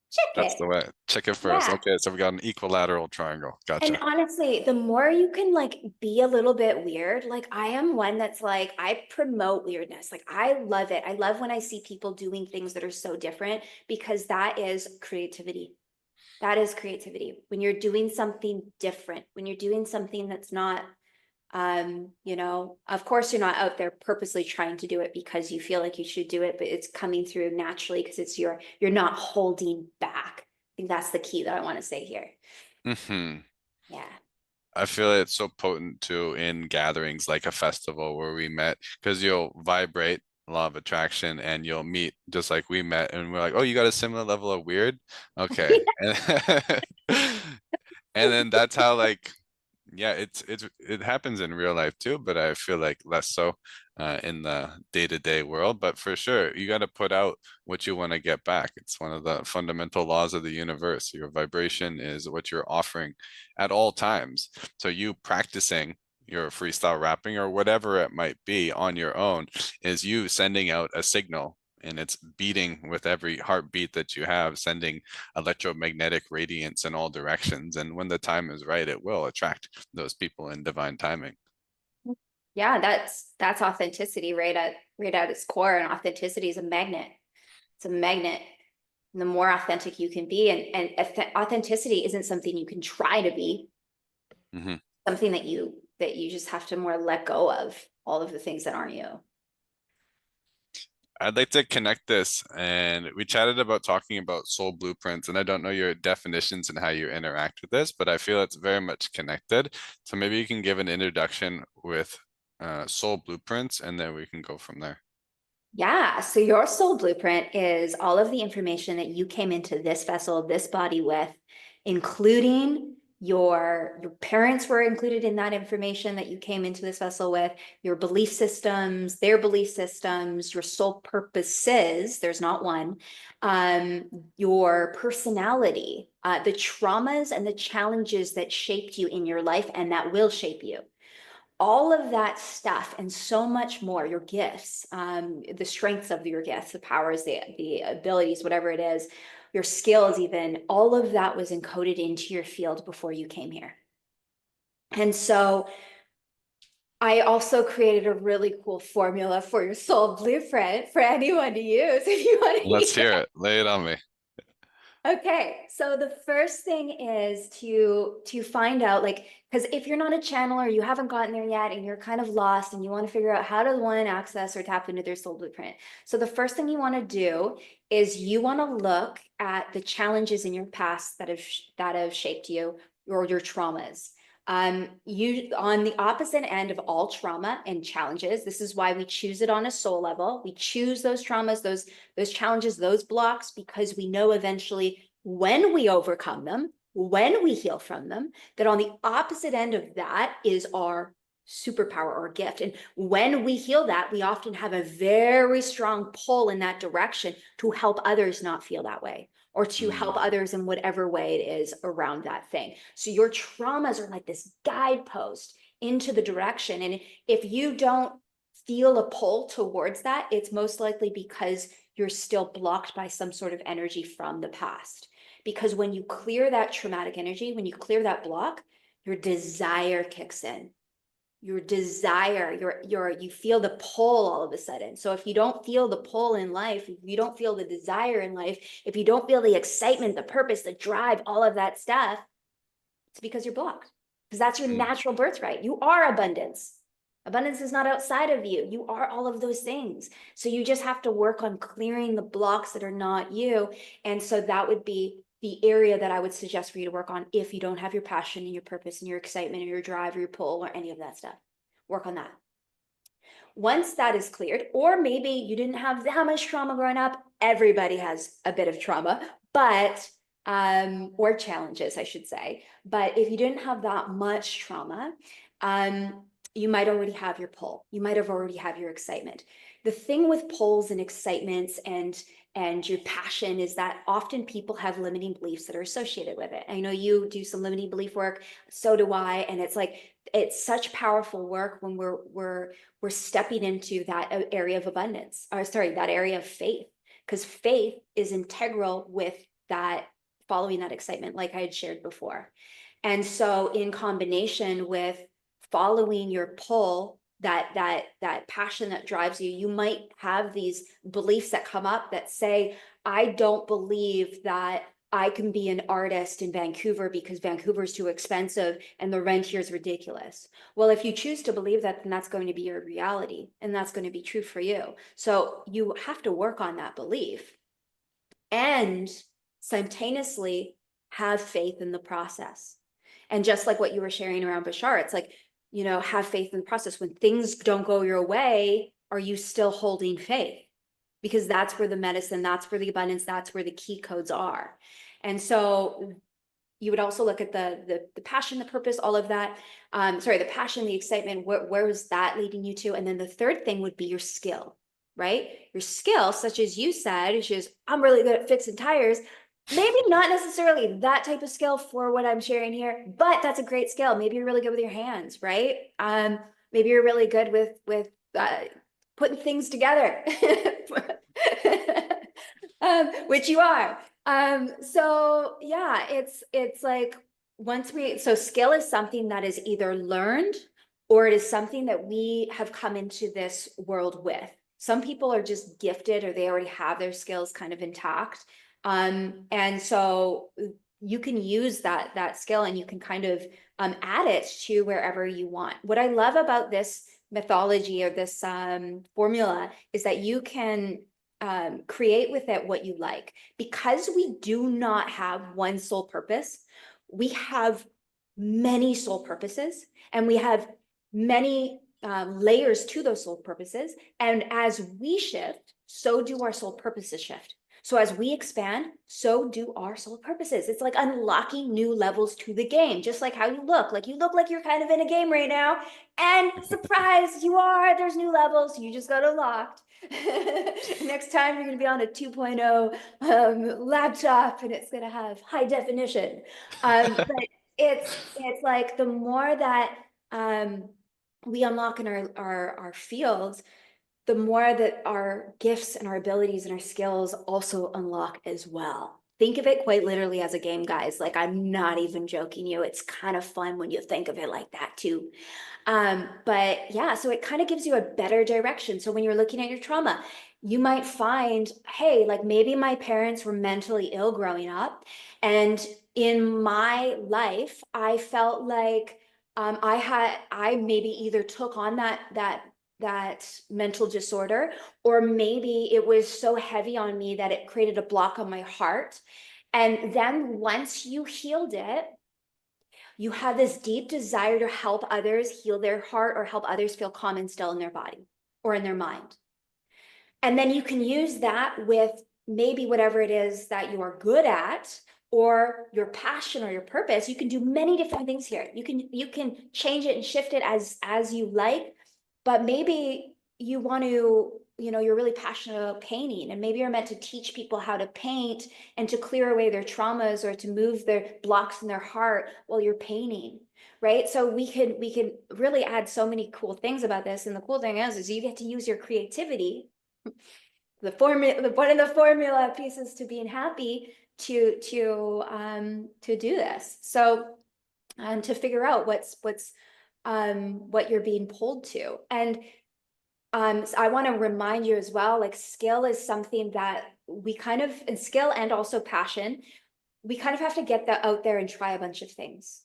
Check That's it. the way. Check it first. Yeah. Okay, so we got an equilateral triangle. And Gotcha. honestly, the more you can like be a little bit weird, like I am one that's like, I promote weirdness. Like I love it. I love when I see people doing things that are so different because that is creativity. That is creativity. When you're doing something different, when you're doing something that's not, of course you're not out there purposely trying to do it because you feel like you should do it, but it's coming through naturally because you're not holding back. I think that's the key that I want to say here. Hmm. Yeah. I feel it's so potent too in gatherings like a festival where we met because you'll vibrate law of attraction and you'll meet just like we met and we're like, oh, you got a similar level of weird? Okay. And, and then that's how like yeah, it happens in real life too, but I feel like less so in the day-to-day world. But for sure, you got to put out what you want to get back. It's one of the fundamental laws of the universe. Your vibration is what you're offering at all times. So you practicing your freestyle rapping or whatever it might be on your own is you sending out a signal and it's beating with every heartbeat that you have, sending electromagnetic radiance in all directions. And when the time is right, it will attract those people in divine timing. Yeah, that's authenticity right at its core. And authenticity is a magnet. It's a magnet. And the more authentic you can be, and authenticity isn't something you can try to be, Hmm. something that you just have to more let go of all of the things that aren't you. I'd like to connect this, and we chatted about talking about soul blueprints, and I don't know your definitions and how you interact with this, but I feel it's very much connected. So maybe you can give an introduction with soul blueprints, and then we can go from there. Yeah. So your soul blueprint is all of the information that you came into this vessel, this body with, including your parents were included in that information that you came into this vessel with, your belief systems, their belief systems, your soul purposes, there's not one, your personality, the traumas and the challenges that shaped you in your life and that will shape you, all of that stuff and so much more, your gifts, the strengths of your gifts, the powers, the abilities, whatever it is, your skills, even all of that was encoded into your field before you came here. And so I also created a really cool formula for your soul blueprint for anyone to use if you want to Let's use hear it. it. Lay it on me. Okay, so the first thing is to find out, like, because if you're not a channeler, you haven't gotten there yet, and you're kind of lost, and you want to figure out how does one access or tap into their soul blueprint. So the first thing you want to do is you want to look at the challenges in your past that have shaped you or your traumas. You on the opposite end of all trauma and challenges. This is why we choose it on a soul level. We choose those traumas, those challenges, those blocks, because we know eventually when we overcome them, when we heal from them, that on the opposite end of that is our superpower or gift. And when we heal that, we often have a very strong pull in that direction to help others not feel that way or to help Mm, others in whatever way it is around that thing. So your traumas are like this guidepost into the direction. And if you don't feel a pull towards that, it's most likely because you're still blocked by some sort of energy from the past. Because when you clear that traumatic energy, when you clear that block, your desire kicks in. Your desire, you feel the pull all of a sudden. So if you don't feel the pull in life, if you don't feel the desire in life, if you don't feel the excitement, the purpose, the drive, all of that stuff, it's because you're blocked. Because that's your Mm, natural birthright. You are abundance. Abundance is not outside of you. You are all of those things. So you just have to work on clearing the blocks that are not you. And so that would be the area that I would suggest for you to work on if you don't have your passion and your purpose and your excitement and your drive or your pull or any of that stuff. Work on that. Once that is cleared, or maybe you didn't have that much trauma growing up, everybody has a bit of trauma, but or challenges, I should say. But if you didn't have that much trauma, you might already have your pull. You might have already have your excitement. The thing with pulls and excitements and your passion is that often people have limiting beliefs that are associated with it. I know you do some limiting belief work, so do I, and it's like it's such powerful work when we're stepping into that area of abundance, or sorry, that area of faith, because faith is integral with that, following that excitement, like I had shared before. And so in combination with following your pull, that passion that drives you, you might have these beliefs that come up that say, I don't believe that I can be an artist in Vancouver because Vancouver is too expensive and the rent here is ridiculous. Well, if you choose to believe that, then that's going to be your reality and that's going to be true for you. So you have to work on that belief and simultaneously have faith in the process. And just like what you were sharing around Bashar, it's like, have faith in the process. When things don't go your way, are you still holding faith? Because that's where the medicine, that's where the abundance, that's where the key codes are. And so you would also look at the passion, the purpose, all of that. Sorry, the passion, the excitement, where was that leading you to? And then the third thing would be your skill, right? Your skill, such as you said, which is I'm really good at fixing tires. Maybe not necessarily that type of skill for what I'm sharing here, but that's a great skill. Maybe you're really good with your hands, right? Maybe you're really good with putting things together, which you are. So yeah, it's like so skill is something that is either learned or it is something that we have come into this world with. Some people are just gifted or they already have their skills kind of intact. And so you can use that skill and you can kind of add it to wherever you want. What I love about this mythology or this formula is that you can create with it what you like. Because we do not have one sole purpose, we have many sole purposes and we have many layers to those sole purposes. And as we shift, so do our sole purposes shift. So as we expand, so do our soul purposes. It's like unlocking new levels to the game, just like how you look. Like you look like you're kind of in a game right now. And surprise, you are. There's new levels. You just got unlocked. Next time you're going to be on a 2.0 laptop and it's going to have high definition. But it's like the more that we unlock in our fields, the more that our gifts and our abilities and our skills also unlock as well. Think of it quite literally as a game, guys. Like, I'm not even joking you. It's kind of fun when you think of it like that too. But yeah, so it kind of gives you a better direction. So when you're looking at your trauma, you might find, hey, like maybe my parents were mentally ill growing up. And in my life, I felt like I maybe either took on that mental disorder, or maybe it was so heavy on me that it created a block on my heart. And then once you healed it, you have this deep desire to help others heal their heart or help others feel calm and still in their body or in their mind. And then you can use that with maybe whatever it is that you are good at or your passion or your purpose. You can do many different things here. You can change it and shift it as you like, but maybe you want to, you're really passionate about painting and maybe you're meant to teach people how to paint and to clear away their traumas or to move their blocks in their heart while you're painting. right? So we can really add so many cool things about this. And the cool thing is you get to use your creativity, the formula, one of the formula pieces to being happy to do this. So to figure out what you're being pulled to. And so I want to remind you as well, like skill is something that we kind of, and skill and also passion, we kind of have to get that out there and try a bunch of things.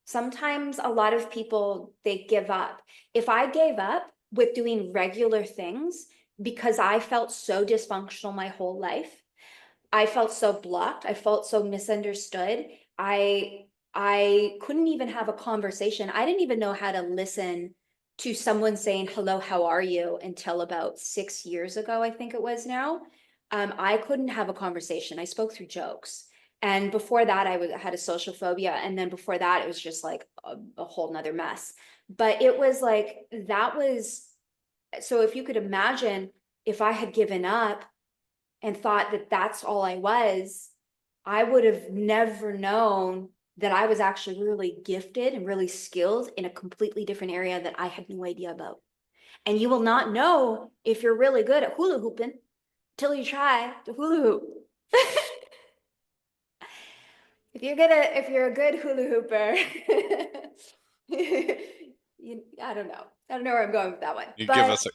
Sometimes a lot of people, they give up. If I gave up with doing regular things because I felt so dysfunctional my whole life, I felt so blocked. I felt so misunderstood. I couldn't even have a conversation. I didn't even know how to listen to someone saying, "Hello, how are you?" until about 6 years ago, I think it was now. I couldn't have a conversation. I spoke through jokes. And before that, had a social phobia. And then before that, it was just like a whole nother mess. But it was like, that was, so if you could imagine if I had given up and thought that that's all I was, I would have never known that I was actually really gifted and really skilled in a completely different area that I had no idea about. And you will not know if you're really good at hula hooping till you try to hula hoop. If you're a good hula hooper, I don't know. I don't know where I'm going with that one, You give but us a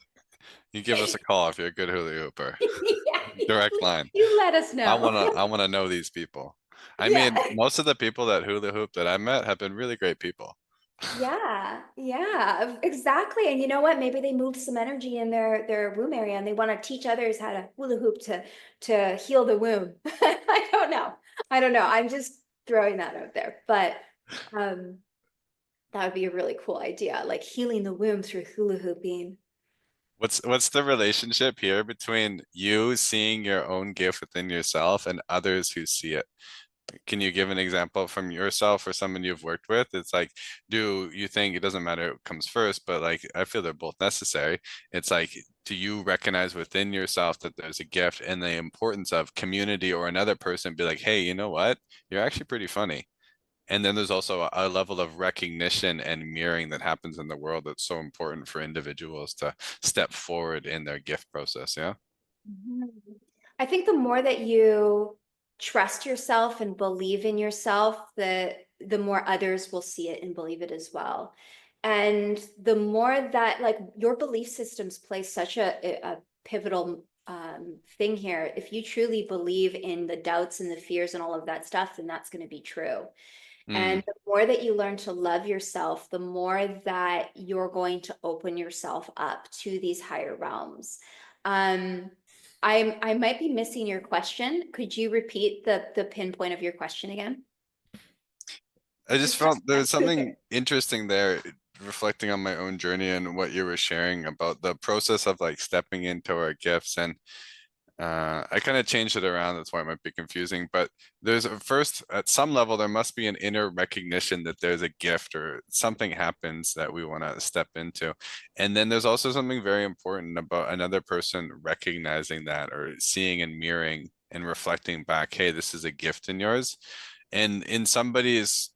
you give us a call if you're a good hula hooper. yeah, Direct line. you let us I know. wanna I wanna know these people. I Yeah. mean, most of the people that hula hoop that I met have been really great people. Yeah, yeah, exactly. And you know what? Maybe they moved some energy in their womb area and they want to teach others how to hula hoop to heal the womb. I don't know. I don't know. I'm just throwing that out there. But um that would be a really cool idea, like healing the womb through hula hooping. What's the relationship here between you seeing your own gift within yourself and others who see it? Can you give an example from yourself or someone you've worked with? It's like, do you think it doesn't matter what comes first, but like I feel they're both necessary. It's like, do you recognize within yourself that there's a gift and the importance of community or another person be like, hey, you know what? You're actually pretty funny. And then there's also a level of recognition and mirroring that happens in the world that's so important for individuals to step forward in their gift process. Yeah. Mhm. I think the more that you trust yourself and believe in yourself, the more others will see it and believe it as well. And the more that like your belief systems play such a pivotal thing here. If you truly believe in the doubts and the fears and all of that stuff, then that's going to be true. Mm. And the more that you learn to love yourself, the more that you're going to open yourself up to these higher realms. Um, I might be missing your question. Could you repeat the pinpoint of your question again? I just Just felt there was yeah. something interesting there, reflecting on my own journey and what you were sharing about the process of like stepping into our gifts. And I kind of changed it around. That's why it might be confusing. But there's a first, at some level, there must be an inner recognition that there's a gift or something happens that we want to step into. And then there's also something very important about another person recognizing that or seeing and mirroring and reflecting back, hey, this is a gift in yours. And in somebody's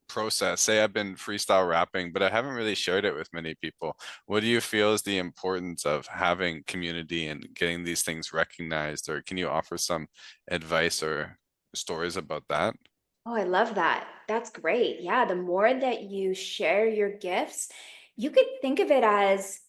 process, say I've been freestyle rapping, but I haven't really shared it with many people. What do you feel is the importance of having community and getting these things recognized? Or can you offer some advice or stories about that? Oh, I love that. That's great. Yeah, the more that you share your gifts, you could think of it as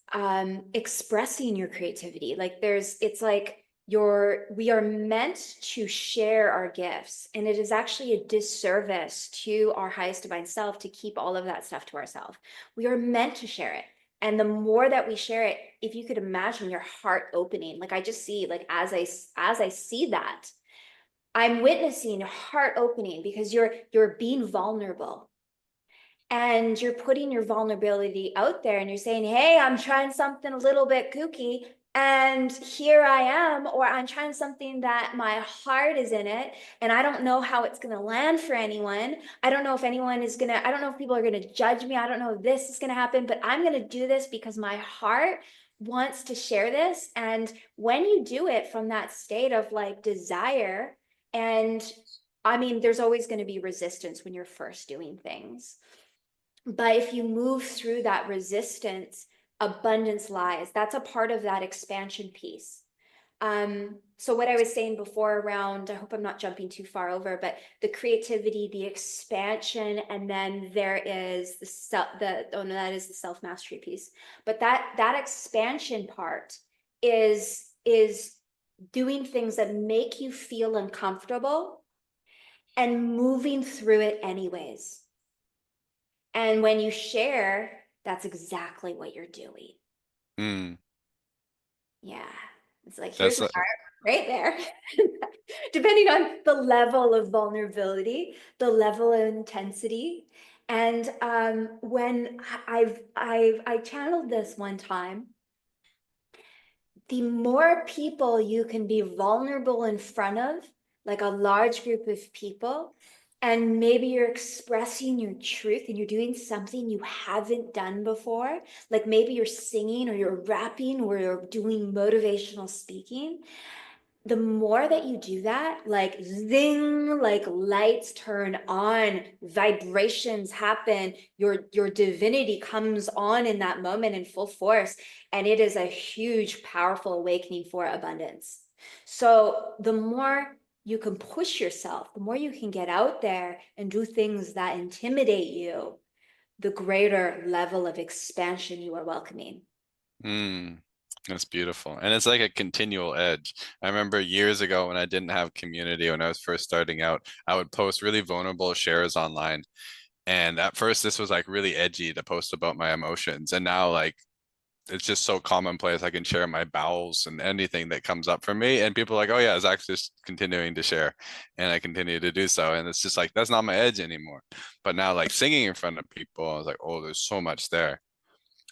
expressing your creativity. Like it's like we are meant to share our gifts, and it is actually a disservice to our highest divine self to keep all of that stuff to ourselves. We are meant to share it. And the more that we share it, if you could imagine your heart opening, like I just see, like as I see that, I'm witnessing heart opening because you're being vulnerable and you're putting your vulnerability out there and you're saying, "Hey, I'm trying something a little bit kooky and here I am," or "I'm trying something that my heart is in it and I don't know how it's going to land for anyone. I don't know if anyone is going to I don't know if people are going to judge me. I don't know if this is going to happen, but I'm going to do this because my heart wants to share this." And when you do it from that state of like desire and I mean, there's always going to be resistance when you're first doing things. But if you move through that resistance, abundance lies. That's a part of that expansion piece. So what I was saying before around, I hope I'm not jumping too far over, but the creativity, the expansion, and then there is the oh no, that is the self-mastery piece. But that expansion part is doing things that make you feel uncomfortable and moving through it anyways. And when you share, that's exactly what you're doing. Mm, Yeah. It's like, here's that's my heart right there. Depending on the level of vulnerability, the level of intensity. And when I channeled this one time, the more people you can be vulnerable in front of, like a large group of people, and maybe you're expressing your truth and you're doing something you haven't done before, like maybe you're singing or you're rapping or you're doing motivational speaking, the more that you do that, like zing, like lights turn on, vibrations happen, your divinity comes on in that moment in full force, and it is a huge, powerful awakening for abundance. So the more you can push yourself, the more you can get out there and do things that intimidate you, the greater level of expansion you are welcoming. mm, that's beautiful. And it's like a continual edge. I remember years ago when I didn't have community, when I was first starting out, I would post really vulnerable shares online. And at first, this was like really edgy to post about my emotions. And now, like, it's just so commonplace. I can share my bowels and anything that comes up for me. And people are like, oh, yeah, Zach's just continuing to share. And I continue to do so. And it's just like, that's not my edge anymore. But now, like, singing in front of people, I was like, oh, there's so much there.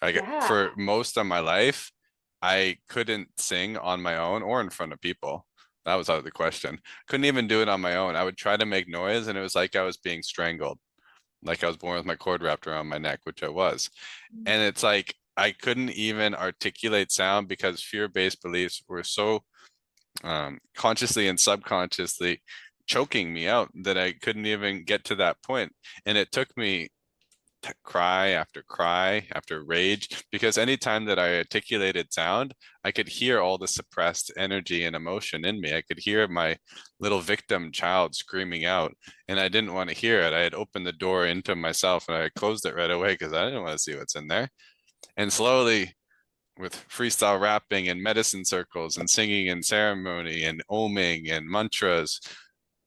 Like, Yeah. for most of my life, I couldn't sing on my own or in front of people. That was out of the question. Couldn't even do it on my own. I would try to make noise, and it was like I was being strangled, like I was born with my cord wrapped around my neck, which I was. And it's like I couldn't even articulate sound because fear-based beliefs were so consciously and subconsciously choking me out that I couldn't even get to that point. And it took me cry after rage because anytime that I articulated sound, I could hear all the suppressed energy and emotion in me. I could hear my little victim child screaming out, and I didn't want to hear it. I had opened the door into myself and I closed it right away because I didn't want to see what's in there. And slowly, with freestyle rapping and medicine circles and singing and ceremony and oming and mantras,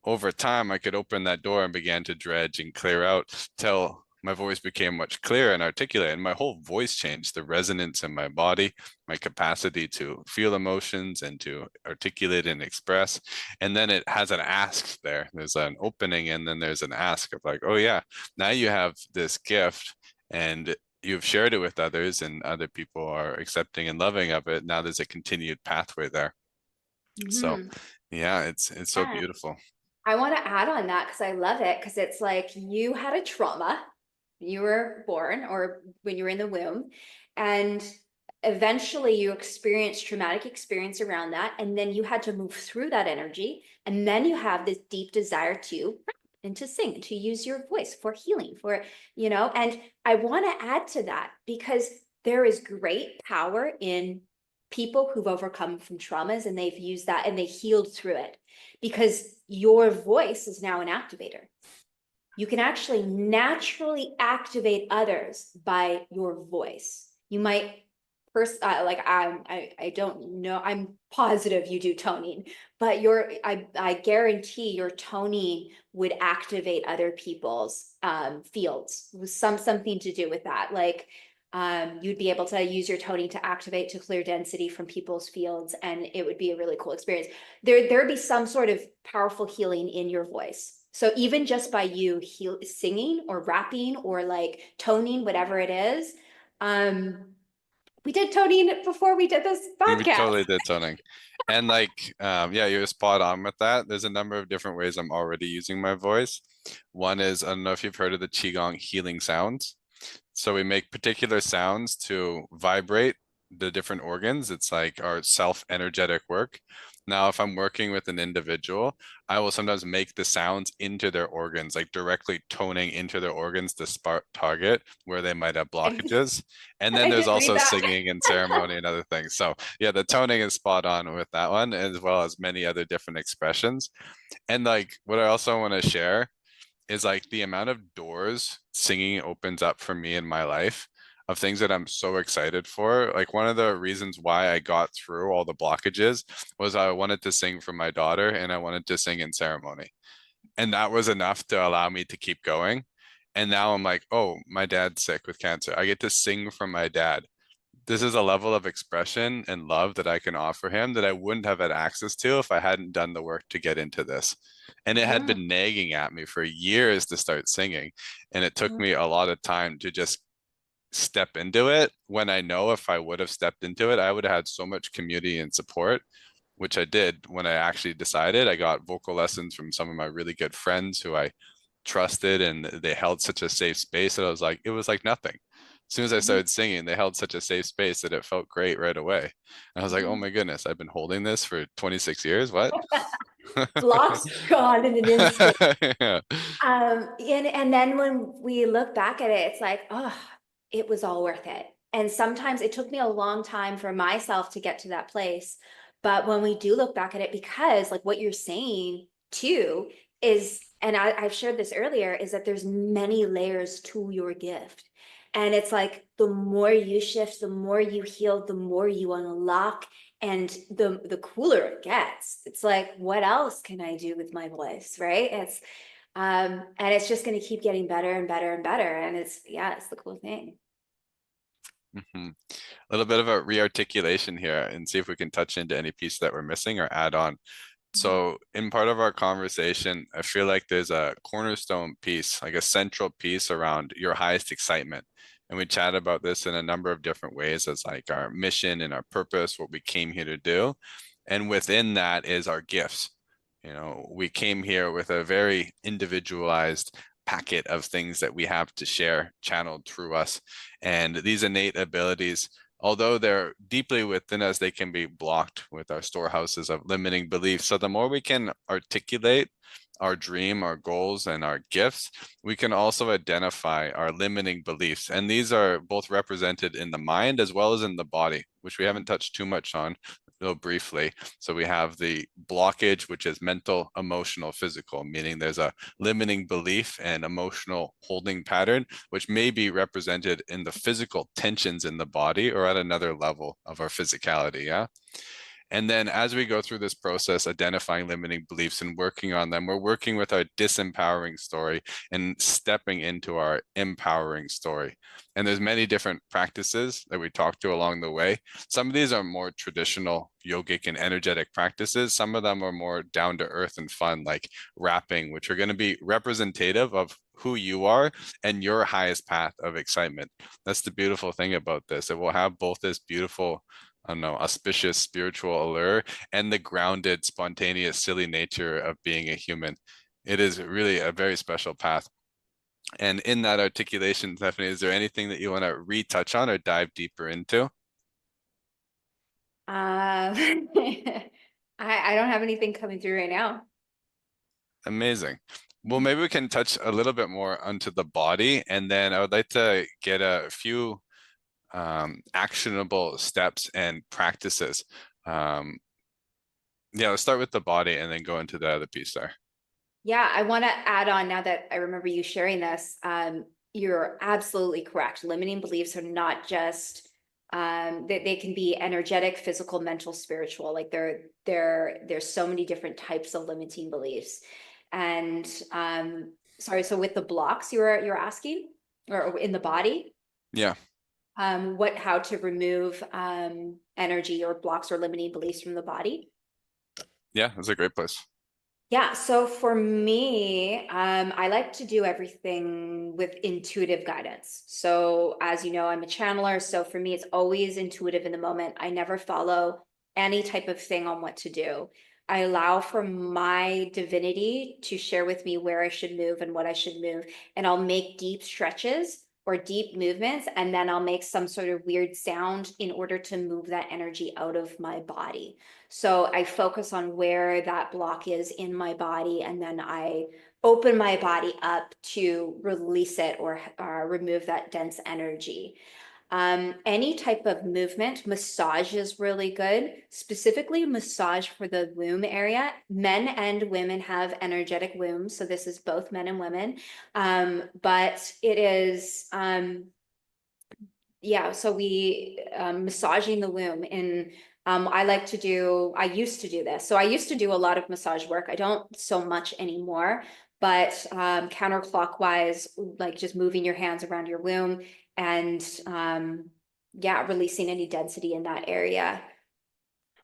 over time, I could open that door and began to dredge and clear out till my voice became much clearer and articulate. And my whole voice changed, the resonance in my body, my capacity to feel emotions and to articulate and express. And then it has an ask there. There's an opening, and then there's an ask of like, oh, yeah, now you have this gift and you've shared it with others, and other people are accepting and loving of it. Now there's a continued pathway there. So, Mm-hmm. yeah, it's so Yeah. beautiful. I want to add on that because I love it because it's like you had a trauma, you were born or when you were in the womb, and eventually you experienced traumatic experience around that, and then you had to move through that energy, and then you have this deep desire to rap and to sing, to use your voice for healing, for, and I want to add to that because there is great power in people who've overcome from traumas and they've used that and they healed through it because your voice is now an activator. You can actually naturally activate others by your voice. You might like I don't know. I'm positive you do toning, but I guarantee your toning would activate other people's fields with something to do with that. Like you'd be able to use your toning to activate to clear density from people's fields, and it would be a really cool experience. There'd be some sort of powerful healing in your voice. So even just by you singing or rapping or like toning, whatever it is, we did toning before we did this We podcast. totally did toning. And like, yeah, you're spot on with that. There's a number of different ways I'm already using my voice. One is, I don't know if you've heard of the Qigong healing sounds. So we make particular sounds to vibrate the different organs. It's like our self-energetic work. Now, if I'm working with an individual, I will sometimes make the sounds into their organs, like directly toning into their organs to spark target where they might have I just, blockages. And then I there's just read also that. singing and ceremony and other things. So yeah, the toning is spot on with that one, as well as many other different expressions. And like what I also want to share is like the amount of doors singing opens up for me in my life of things that I'm so excited for. Like one of the reasons why I got through all the blockages was I wanted to sing for my daughter and I wanted to sing in ceremony. And that was enough to allow me to keep going. And now I'm like, oh, my dad's sick with cancer. I get to sing for my dad. This is a level of expression and love that I can offer him that I wouldn't have had access to if I hadn't done the work to get into this. And it had Mm, been nagging at me for years to start singing. And it took mm, me a lot of time to just step into it when I know if I would have stepped into it, I would have had so much community and support, which I did when I actually decided. I got vocal lessons from some of my really good friends who I trusted, and they held such a safe space that I was like, it was like nothing. As soon as I mm, started singing, they held such a safe space that it felt great right away. And I was like, oh mm. my goodness, I've been holding this for 26 years. What? Blocks gone in an instant. Yeah. And then when we look back at it, it's like, oh, it was all worth it. And sometimes it took me a long time for myself to get to that place. But when we do look back at it, because like what you're saying too is, and I've shared this earlier, is that there's many layers to your gift. And it's like the more you shift, the more you heal, the more you unlock, and the cooler it gets. It's like, what else can I do with my voice, right? And it's just going to keep getting better and better and better. And yeah, it's the cool thing. hmm A little bit of a rearticulation here and see if we can touch into any piece that we're missing or add on. Mhm. So, in part of our conversation, I feel like there's a cornerstone piece, like a central piece around your highest excitement. And we chat about this in a number of different ways as like our mission and our purpose, what we came here to do. And within that is our gifts. You know, we came here with a very individualized packet of things that we have to share channeled through us. And these innate abilities, although they're deeply within us, they can be blocked with our storehouses of limiting beliefs. So the more we can articulate our dream, our goals, and our gifts, we can also identify our limiting beliefs. And these are both represented in the mind as well as in the body, which we haven't touched too much on, though briefly. So we have the blockage, which is mental, emotional, physical, meaning there's a limiting belief and emotional holding pattern, which may be represented in the physical tensions in the body or at another level of our physicality. Yeah. And then as we go through this process, identifying limiting beliefs and working on them, we're working with our disempowering story and stepping into our empowering story. And there's many different practices that we talk to along the way. Some of these are more traditional yogic and energetic practices. Some of them are more down to earth and fun, like rapping, which are going to be representative of who you are and your highest path of excitement. That's the beautiful thing about this. It will have both this beautiful, I don't know, auspicious spiritual allure and the grounded, spontaneous, silly nature of being a human. It is really a very special path. And in that articulation, Stephanie, is there anything that you want to retouch on or dive deeper into? I don't have anything coming through right now. Amazing. Well, maybe we can touch a little bit more onto the body, and then I would like to get a few actionable steps and practices. Um, yeah, let's start with the body and then go into the other piece there. Yeah, I want to add on now that I remember you sharing this. You're absolutely correct. Limiting beliefs are not just they can be energetic, physical, mental, spiritual. Like there's so many different types of limiting beliefs. And sorry, so with the blocks you're asking, or in the body, Yeah, what how to remove energy or blocks or limiting beliefs from the body? yeah, that's a great place. Yeah, so for me, I like to do everything with intuitive guidance. So, as you know, I'm a channeler. So for me, it's always intuitive in the moment. I never follow any type of thing on what to do. I allow for my divinity to share with me where I should move and what I should move. And I'll make deep stretches or deep movements, and then I'll make some sort of weird sound in order to move that energy out of my body. So I focus on where that block is in my body, and then I open my body up to release it or remove that dense energy. Any type of movement, massage is really good, specifically massage for the womb area. Men and women have energetic wombs, so this is both men and women. But it is, yeah, so we massaging the womb in I used to do this. So I used to do a lot of massage work. I don't so much anymore, but counterclockwise, like just moving your hands around your womb and yeah, releasing any density in that area.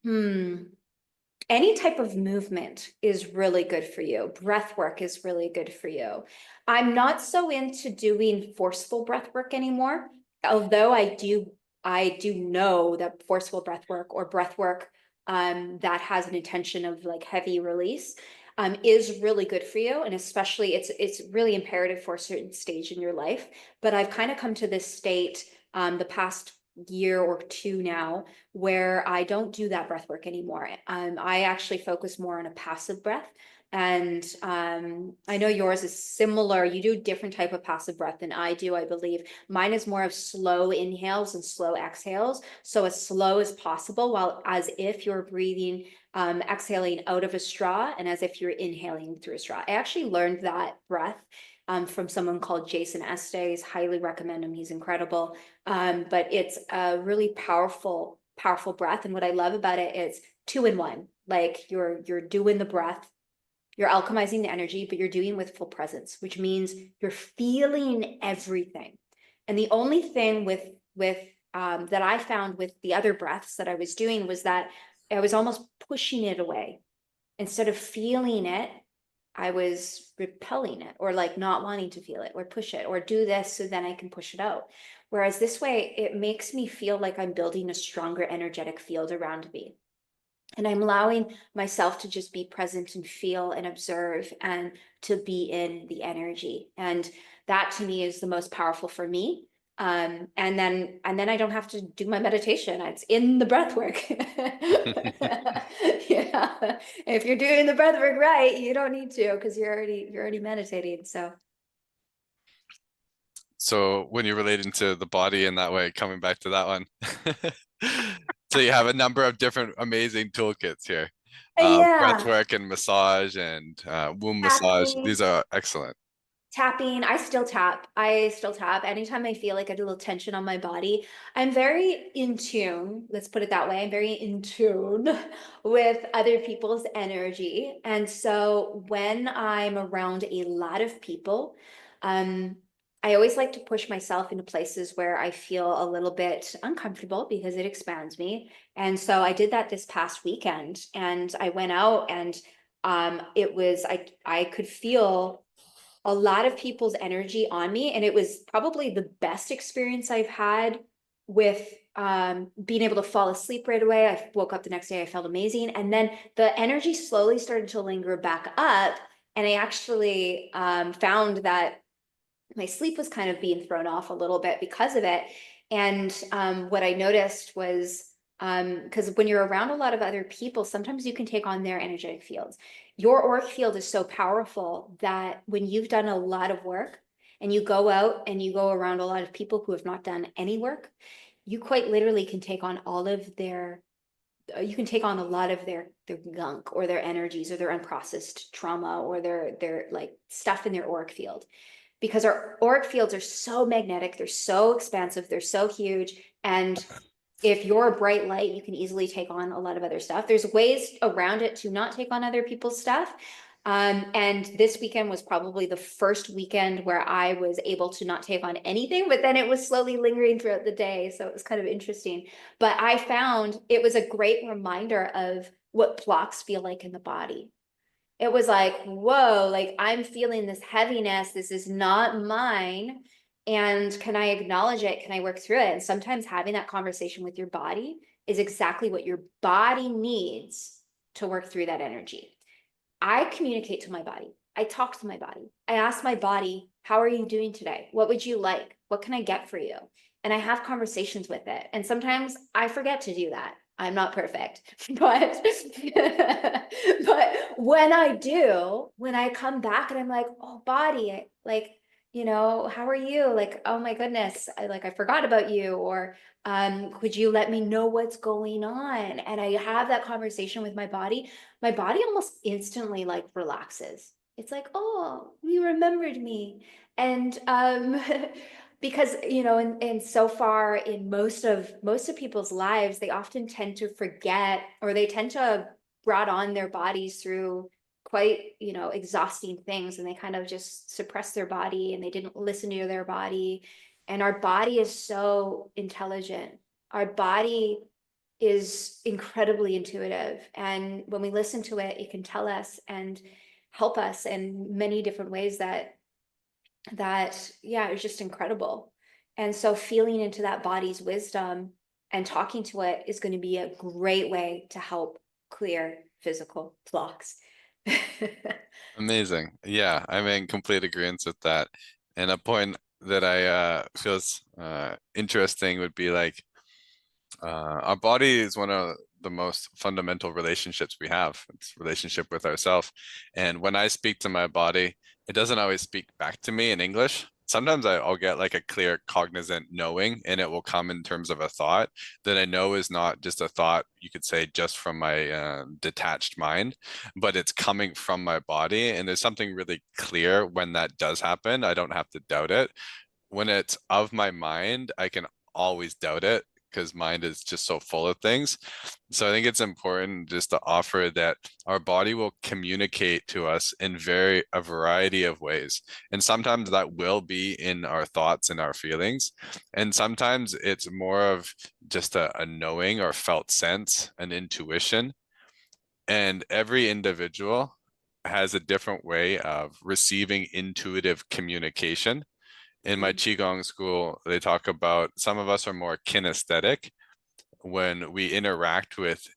Any type of movement is really good for you. Breath work is really good for you. I'm not so into doing forceful breath work anymore, although I do know that forceful breath work or breath work that has an intention of like heavy release is really good for you. And especially it's really imperative for a certain stage in your life. But I've kind of come to this state the past year or two now where I don't do that breath work anymore. I actually focus more on a passive breath. And I know yours is similar. You do a different type of passive breath than I do, I believe. Mine is more of slow inhales and slow exhales. So as slow as possible, while as if you're breathing, exhaling out of a straw and as if you're inhaling through a straw. I actually learned that breath from someone called Jason Estes. Highly recommend him. He's incredible. But it's a really powerful, powerful breath. And what I love about it is two in one. Like you're doing the breath, you're alchemizing the energy, but you're doing with full presence, which means you're feeling everything. And the only thing with that I found with the other breaths that I was doing was that I was almost pushing it away. Instead of feeling it, I was repelling it or like not wanting to feel it or push it or do this so then I can push it out. Whereas this way, it makes me feel like I'm building a stronger energetic field around me. And I'm allowing myself to just be present and feel and observe and to be in the energy. And that to me is the most powerful for me. And then I don't have to do my meditation. It's in the breath work. Yeah. If you're doing the breath work right, you don't need to because you're already meditating. So So when you're relating to the body in that way, coming back to that one. So you have a number of different amazing toolkits here. Breath yeah, work and massage and womb massage. tapping. These are excellent. Tapping, I still tap. I still tap. Anytime I feel like I have a little tension on my body, I'm very in tune. Let's put it that way. I'm very in tune with other people's energy. And so when I'm around a lot of people, um, I always like to push myself into places where I feel a little bit uncomfortable because it expands me. And so I did that this past weekend and I went out and it was I could feel a lot of people's energy on me. And it was probably the best experience I've had with being able to fall asleep right away. I woke up the next day, I felt amazing. And then the energy slowly started to linger back up. And I actually found that my sleep was kind of being thrown off a little bit because of it. And what I noticed was because when you're around a lot of other people, sometimes you can take on their energetic fields. Your auric field is so powerful that when you've done a lot of work and you go out and you go around a lot of people who have not done any work, you quite literally can take on all of their you can take on a lot of their gunk or their energies or their unprocessed trauma or their like stuff in their auric field because our auric fields are so magnetic, they're so expansive, they're so huge. And if you're a bright light, you can easily take on a lot of other stuff. There's ways around it to not take on other people's stuff. And this weekend was probably the first weekend where I was able to not take on anything, but then it was slowly lingering throughout the day. So it was kind of interesting. But I found it was a great reminder of what blocks feel like in the body. It was like, whoa, like I'm feeling this heaviness. This is not mine. And can I acknowledge it? Can I work through it? And sometimes having that conversation with your body is exactly what your body needs to work through that energy. I communicate to my body. I talk to my body. I ask my body, how are you doing today? What would you like? What can I get for you? And I have conversations with it. And sometimes I forget to do that. I'm not perfect, but but when I do, when I come back and I'm like, oh, body, like, how are you? Like, oh my goodness, I forgot about you, or could you let me know what's going on? And I have that conversation with my body almost instantly like relaxes. It's like, oh, you remembered me. And because and so far in most of people's lives, they often tend to forget, or they tend to brought on their bodies through quite exhausting things, and they kind of just suppress their body and they didn't listen to their body. And our body is so intelligent. Our body is incredibly intuitive, and when we listen to it, it can tell us and help us in many different ways that yeah, it's just incredible. And so feeling into that body's wisdom and talking to it is going to be a great way to help clear physical blocks. Amazing. Yeah, I'm in complete agreement with that. And a point that I feels interesting would be like our body is one of the most fundamental relationships we have. It's relationship with ourselves. And when I speak to my body, it doesn't always speak back to me in English. Sometimes I'll get like a clear cognizant knowing, and it will come in terms of a thought that I know is not just a thought, you could say, just from my detached mind, but it's coming from my body. And there's something really clear when that does happen. I don't have to doubt it. When it's of my mind, I can always doubt it because mind is just so full of things. So I think it's important just to offer that our body will communicate to us in a variety of ways. And sometimes that will be in our thoughts and our feelings. And sometimes it's more of just a knowing or felt sense, an intuition. And every individual has a different way of receiving intuitive communication. In my Qigong school, they talk about some of us are more kinesthetic when we interact with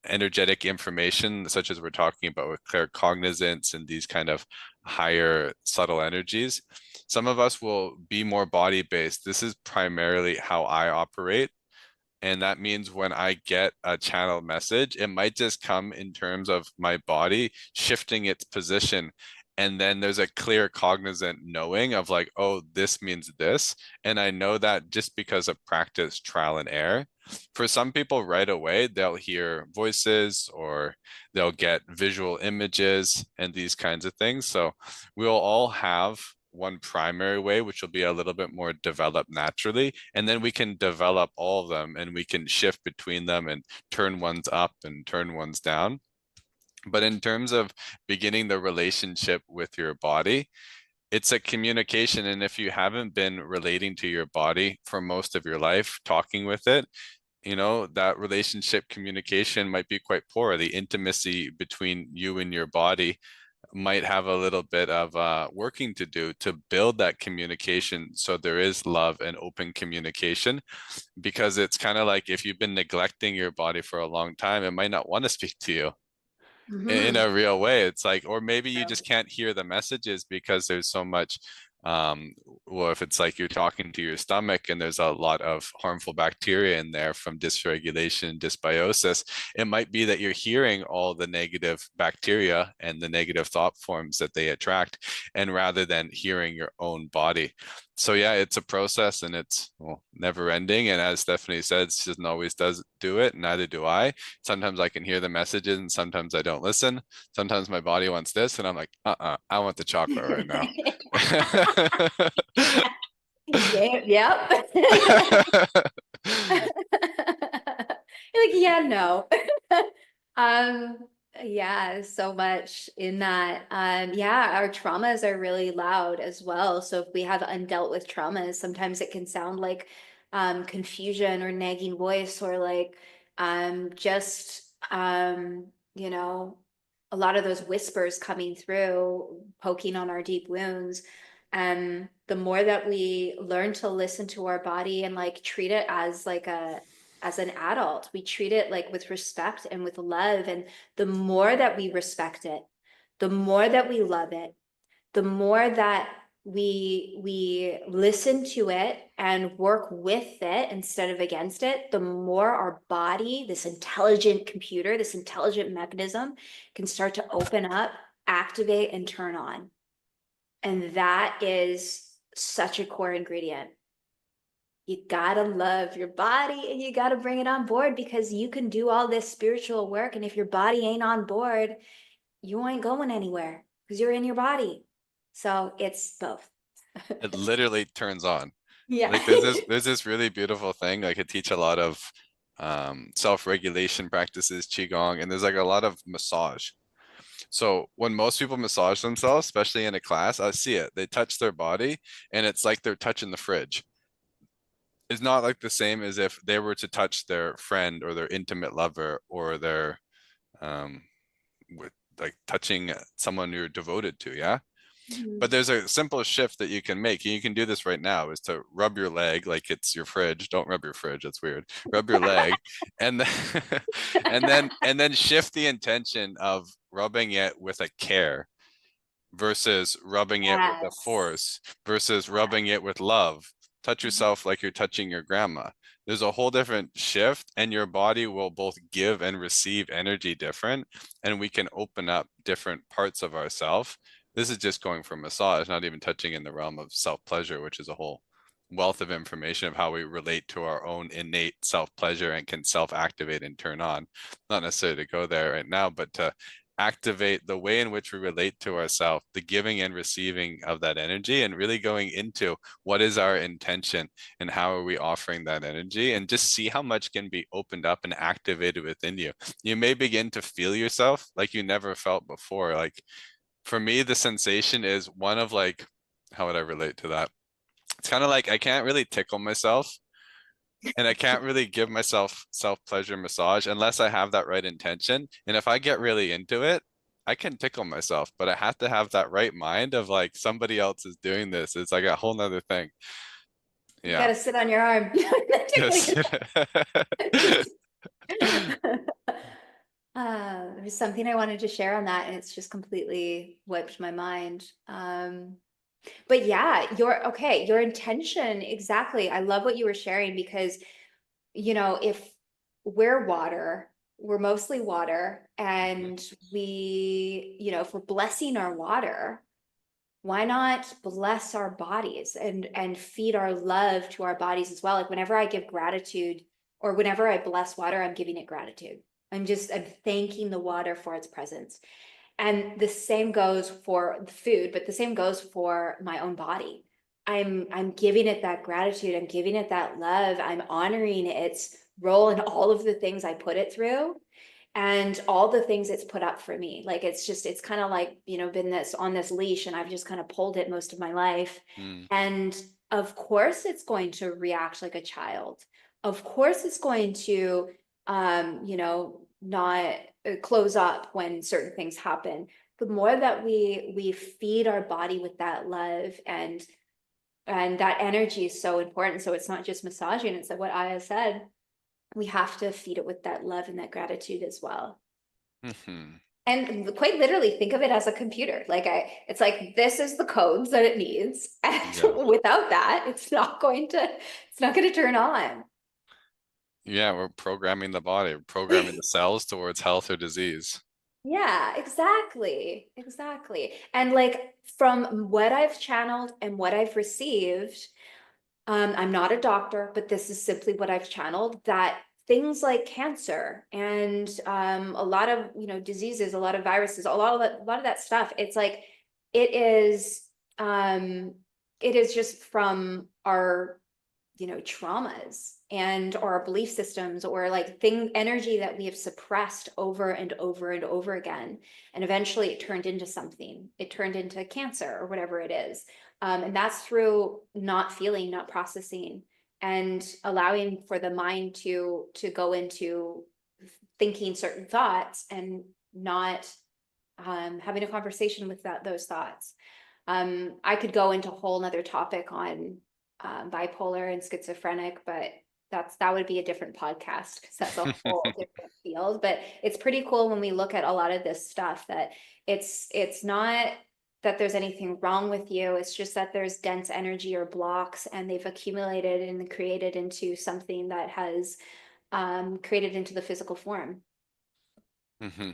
energetic information, such as we're talking about with claircognizance and these kind of higher subtle energies. Some of us will be more body based. This is primarily how I operate. And that means when I get a channel message, it might just come in terms of my body shifting its position. And then there's a clear cognizant knowing of like, oh, this means this. And I know that just because of practice, trial and error. For some people, right away, they'll hear voices or they'll get visual images and these kinds of things. So we'll all have one primary way, which will be a little bit more developed naturally. And then we can develop all of them and we can shift between them and turn ones up and turn ones down. But in terms of beginning the relationship with your body, it's a communication. And if you haven't been relating to your body for most of your life, talking with it, that relationship communication might be quite poor. The intimacy between you and your body might have a little bit of working to do to build that communication so there is love and open communication, because it's kind of like if you've been neglecting your body for a long time, it might not want to speak to you in Mhm. a real way. It's like, or maybe you just can't hear the messages because there's so much um well, if it's like you're talking to your stomach and there's a lot of harmful bacteria in there from dysregulation, dysbiosis, it might be that you're hearing all the negative bacteria and the negative thought forms that they attract, and rather than hearing your own body. So yeah, it's a process, and it's, well, never ending. And as Stephanie said, she doesn't always does do it, neither do I. Sometimes I can hear the messages and sometimes I don't listen. Sometimes my body wants this and I'm like, I want the chocolate right now. Yeah, yep. You're like, yeah, no. Um, yeah, so much in that. Yeah, our traumas are really loud as well. So if we have undealt with traumas, sometimes it can sound like confusion or nagging voice, or like just a lot of those whispers coming through, poking on our deep wounds. The more that we learn to listen to our body and like treat it as like as an adult, we treat it like with respect and with love. And the more that we respect it, the more that we love it, the more that we listen to it and work with it instead of against it, the more our body, this intelligent computer, this intelligent mechanism, can start to open up, activate, and turn on. And that is such a core ingredient. You gotta love your body and you gotta bring it on board, because you can do all this spiritual work, and if your body ain't on board, you ain't going anywhere because you're in your body. So it's both. It literally turns on. Yeah. Like there's this really beautiful thing. I could teach a lot of self-regulation practices, qigong, and there's like a lot of massage. So when most people massage themselves, especially in a class, I see it. They touch their body and it's like they're touching the fridge. It's not like the same as if they were to touch their friend or their intimate lover or their um with like touching someone you're devoted to, yeah? But Mhm. there's a simple shift that you can make, and you can do this right now, is to rub your leg like it's your fridge. Don't rub your fridge, that's weird. Rub your leg and then and then shift the intention of rubbing it with a care versus rubbing it with a Yes. force versus Yeah. rubbing it with love. Touch Mhm. yourself like you're touching your grandma. There's a whole different shift, and your body will both give and receive energy different, and we can open up different parts of ourself. This is just going for massage, not even touching in the realm of self-pleasure, which is a whole wealth of information of how we relate to our own innate self-pleasure and can self-activate and turn on. Not necessarily to go there right now, but to activate the way in which we relate to ourselves, the giving and receiving of that energy, and really going into what is our intention and how are we offering that energy, and just see how much can be opened up and activated within you. You may begin to feel yourself like you never felt before. Like for me, the sensation is one of like, how would I relate to that? It's kind of like I can't really tickle myself and I can't really give myself self-pleasure massage unless I have that right intention. And if I get really into it, I can tickle myself, but I have to have that right mind of like somebody else is doing this. It's like a whole nother thing. You Yeah. gotta sit on your arm. Tickle Yes. yourself. Just there's something I wanted to share on that, and it's just completely wiped my mind. But yeah, your intention, exactly. I love what you were sharing, because if we're water, we're mostly water, Mhm. and if we're blessing our water, why not bless our bodies and feed our love to our bodies as well? Like whenever I give gratitude, or whenever I bless water, I'm giving it gratitude. I'm thanking the water for its presence. And the same goes for the food, but the same goes for my own body. I'm giving it that gratitude, I'm giving it that love, I'm honoring its role in all of the things I put it through, and all the things it's put up for me. Like it's kind of like, been this on this leash, and I've just kind of pulled it most of my life. Mm, And of course it's going to react like a child. Of course it's going to not close up when certain things happen. The more that we feed our body with that love, and that energy is so important. So it's not just massaging, it's like what Aya said, we have to feed it with that love and that gratitude as well. mhm. And quite literally think of it as a computer. It's like, this is the codes that it needs. And Yeah. without that, it's not going to turn on. Yeah, we're programming the body, we're programming the cells towards health or disease. Yeah, exactly. Exactly. And like from what I've channeled and what I've received, I'm not a doctor, but this is simply what I've channeled, that things like cancer and a lot of diseases, a lot of viruses, a lot of that stuff. It's like it is um, it is just from our traumas and or our belief systems, or like thing energy that we have suppressed over and over and over again, and eventually it turned into something, it turned into cancer or whatever it is. And that's through not feeling, not processing, and allowing for the mind to go into thinking certain thoughts, and not having a conversation with those thoughts. I could go into a whole nother topic on bipolar and schizophrenic, but that would be a different podcast, because that's a whole different field. But it's pretty cool when we look at a lot of this stuff, that it's not. that there's anything wrong with you. It's just that there's dense energy or blocks, and they've accumulated and created into something that has created into the physical form. Hmm.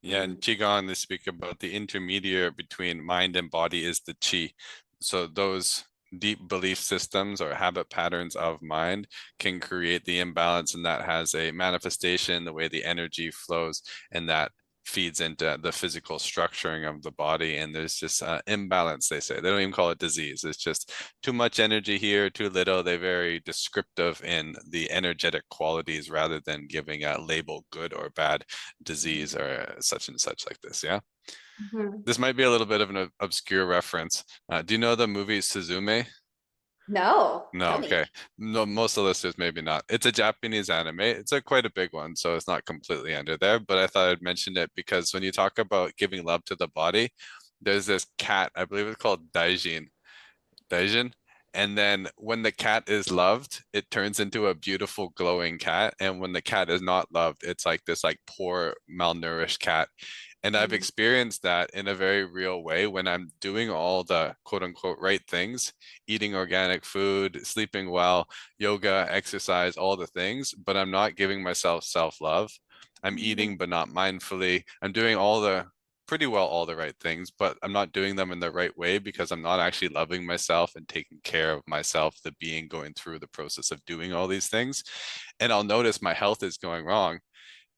Yeah, in Mm. Qigong, they speak about the intermediary between mind and body is the qi. So those deep belief systems or habit patterns of mind can create the imbalance, and that has a manifestation the way the energy flows, and that feeds into the physical structuring of the body. And there's just imbalance, they say. They don't even call it disease. It's just too much energy here, too little. They're very descriptive in the energetic qualities rather than giving a label good or bad, disease or such and such like this. Yeah. Mhm. This might be a little bit of an obscure reference. Do you know the movie Suzume? No, No, tell okay. me. No, most of the listeners maybe not. It's a Japanese anime. It's a quite a big one, so it's not completely under there, but I thought I'd mention it because when you talk about giving love to the body, there's this cat, I believe it's called Daijin. And then when the cat is loved, it turns into a beautiful glowing cat. And when the cat is not loved, it's like this like poor malnourished cat. And I've Mm. experienced that in a very real way when I'm doing all the quote unquote right things, eating organic food, sleeping well, yoga, exercise, all the things, but I'm not giving myself self-love. I'm eating, but not mindfully. I'm doing all the pretty well all the right things, but I'm not doing them in the right way because I'm not actually loving myself and taking care of myself, the being going through the process of doing all these things. And I'll notice my health is going wrong.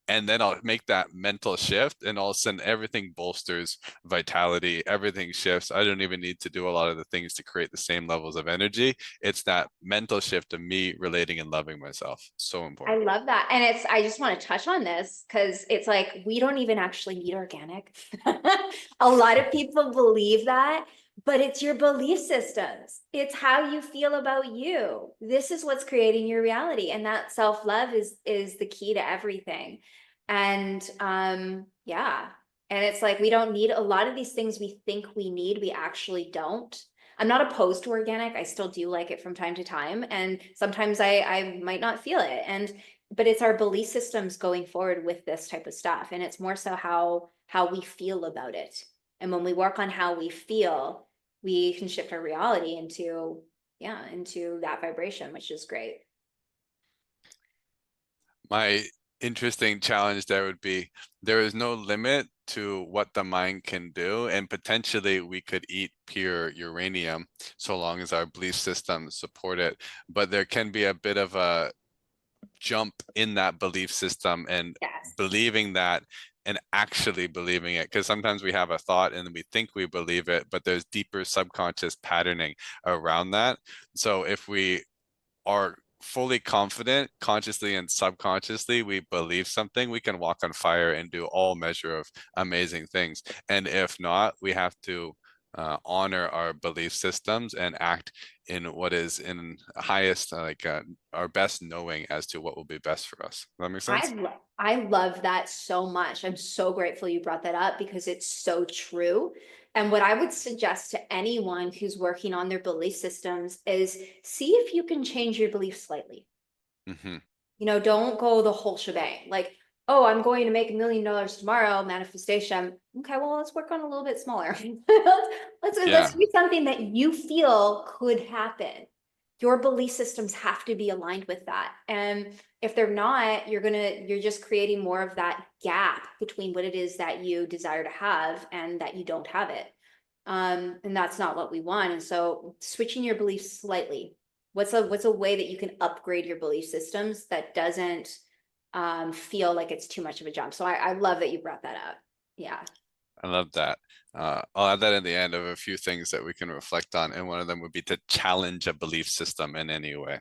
And then I'll make that mental shift, and all of a sudden everything bolsters, vitality, everything shifts. I don't even need to do a lot of the things to create the same levels of energy. It's that mental shift of me relating and loving myself. So I important. love that. And I just want to touch on this because it's like we don't even actually need organic. A lot of people believe that, but it's your belief systems. It's how you feel about you. This is what's creating your reality. And that self-love is the key to everything. And yeah. And it's like we don't need a lot of these things we think we need, we actually don't. I'm not opposed to organic. I still do like it from time to time. And sometimes I might not feel it. But it's our belief systems going forward with this type of stuff. And it's more so how we feel about it. And when we work on how we feel, we can shift our reality into, yeah, into that vibration, which is great. My interesting challenge there would be there is no limit to what the mind can do, and potentially we could eat pure uranium so long as our belief systems support it. But there can be a bit of a jump in that belief system and Yes. believing that and actually believing it, because sometimes we have a thought and we think we believe it, but there's deeper subconscious patterning around that. So if we are fully confident, consciously and subconsciously, we believe something, we can walk on fire and do all measure of amazing things. And if not, we have to honor our belief systems and act in what is in highest, our best knowing as to what will be best for us. Does that make sense? I love that so much. I'm so grateful you brought that up because it's so true. And what I would suggest to anyone who's working on their belief systems is see if you can change your beliefs slightly. Hmm. Don't go the whole shebang. Like, oh, I'm going to make $1 million tomorrow, manifestation. Okay, well, let's work on a little bit smaller. Let's Yeah. do something that you feel could happen. Your belief systems have to be aligned with that. And if they're not, you're just creating more of that gap between what it is that you desire to have and that you don't have it. And that's not what we want. And so switching your beliefs slightly. What's a way that you can upgrade your belief systems that doesn't feel like it's too much of a jump? So I love that you brought that up. Yeah. I love that. I'll add that in the end of a few things that we can reflect on, and one of them would be to challenge a belief system in any way.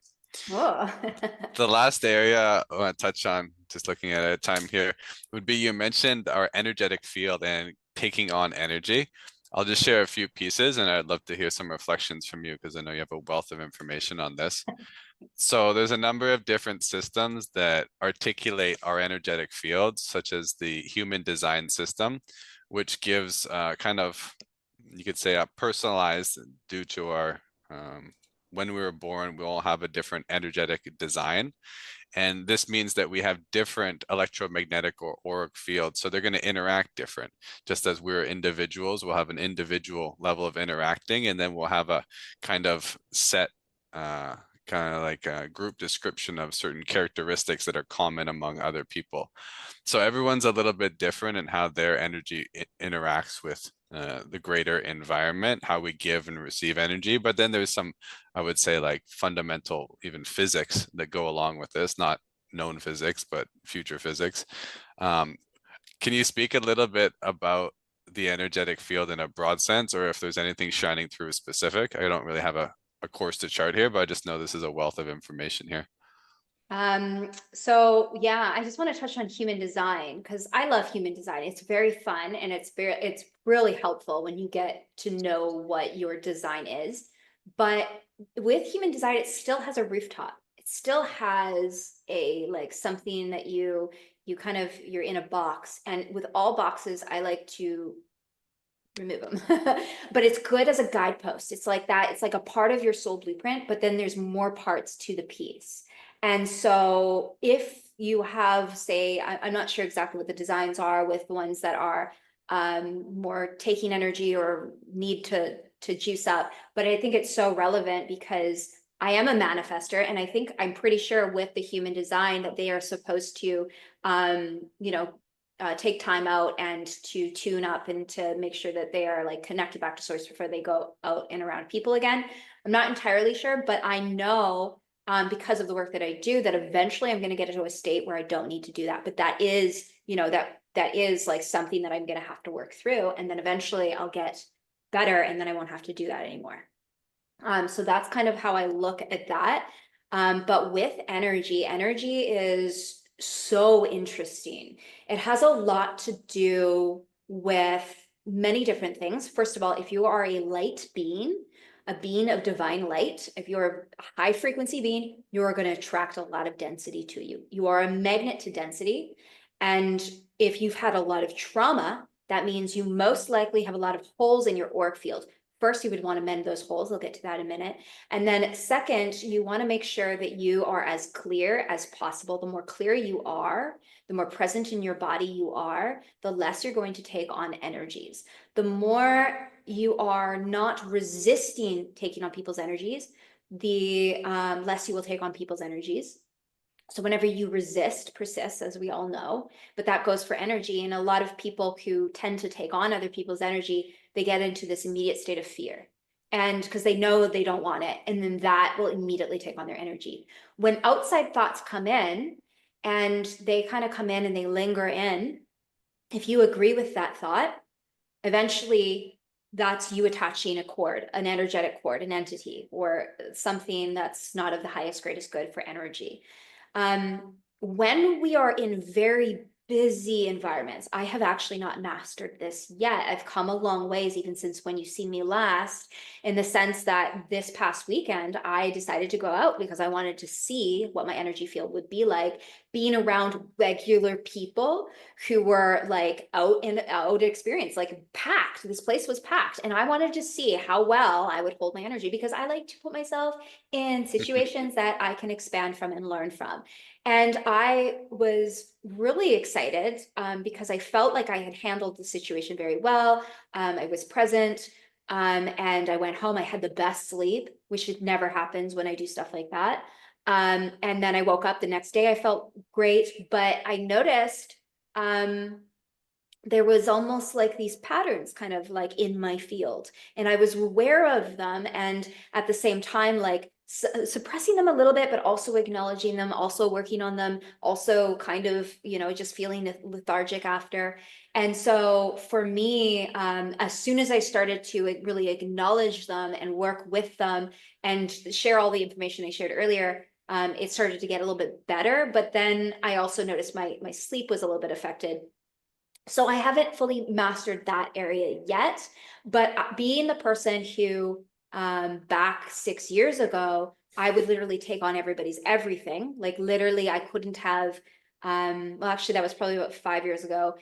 Oh. The last area I want to touch on, just looking at a time here, would be you mentioned our energetic field and taking on energy. I'll just share a few pieces, and I'd love to hear some reflections from you because I know you have a wealth of information on this. So there's a number of different systems that articulate our energetic fields, such as the human design system, which gives kind of, you could say, a personalized due to our when we were born, we all have a different energetic design. And this means that we have different electromagnetic or auric fields. So they're going to interact different. Just as we're individuals, we'll have an individual level of interacting, and then we'll have a kind of set, uh, kind of like a group description of certain characteristics that are common among other people. So everyone's a little bit different in how their energy interacts with the greater environment, how we give and receive energy. But then there's some, I would say, like fundamental, even physics that go along with this, not known physics, but future physics. Um, can you speak a little bit about the energetic field in a broad sense, or if there's anything shining through specific? I don't really have a course to chart here, but I just know this is a wealth of information here. So yeah, I just want to touch on human design because I love human design. It's very fun and it's really helpful when you get to know what your design is. But with human design, it still has a rooftop. It still has a like something that you kind of you're in a box. And with all boxes, I like to remove them. But it's good as a guidepost. It's like that. It's like a part of your soul blueprint, but then there's more parts to the piece. And so if you have, say, I'm not sure exactly what the designs are with the ones that are more taking energy or need to juice up, but I think it's so relevant because I am a manifester, and I think I'm pretty sure with the human design that they are supposed to, you know, take time out and to tune up and to make sure that they are like connected back to source before they go out and around people again. I'm not entirely sure, but I know because of the work that I do that eventually I'm going to get into a state where I don't need to do that. But that is, that is like something that I'm going to have to work through. And then eventually I'll get better and then I won't have to do that anymore. So that's kind of how I look at that. But with energy, energy is so interesting. It has a lot to do with many different things. First of all, if you are a light being, a being of divine light, if you're a high frequency being, you're going to attract a lot of density to you. You are a magnet to density. And if you've had a lot of trauma, that means you most likely have a lot of holes in your auric field. First, you would want to mend those holes. I'll get to that in a minute. And then second, you want to make sure that you are as clear as possible. The more clear you are, the more present in your body you are, the less you're going to take on energies. The more you are not resisting taking on people's energies, the less you will take on people's energies. So whenever you resist persists, as we all know, but that goes for energy. And a lot of people who tend to take on other people's energy, they get into this immediate state of fear. And because they know they don't want it, and then that will immediately take on their energy. When outside thoughts come in and they kind of come in and they linger in, if you agree with that thought, eventually that's you attaching a cord, an energetic cord, an entity, or something that's not of the highest, greatest good for energy. When we are in very busy environments, I have actually not mastered this yet. I've come a long ways, even since when you see me last, in the sense that this past weekend, I decided to go out because I wanted to see what my energy field would be like being around regular people who were like out and out experience, like packed. This place was packed. And I wanted to see how well I would hold my energy because I like to put myself in situations that I can expand from and learn from. And I was really excited because I felt like I had handled the situation very well. I was present and I went home. I had the best sleep, which never happens when I do stuff like that. And then I woke up the next day. I felt great, but I noticed there was almost like these patterns kind of like in my field, and I was aware of them, and at the same time like suppressing them a little bit, but also acknowledging them, also working on them, also kind of, just feeling lethargic after. And so for me, as soon as I started to really acknowledge them and work with them and share all the information I shared earlier, it started to get a little bit better. But then I also noticed my sleep was a little bit affected. So I haven't fully mastered that area yet, but being the person who back 6 years ago, I would literally take on everybody's everything. Like literally I couldn't have, well, actually that was probably about 5 years ago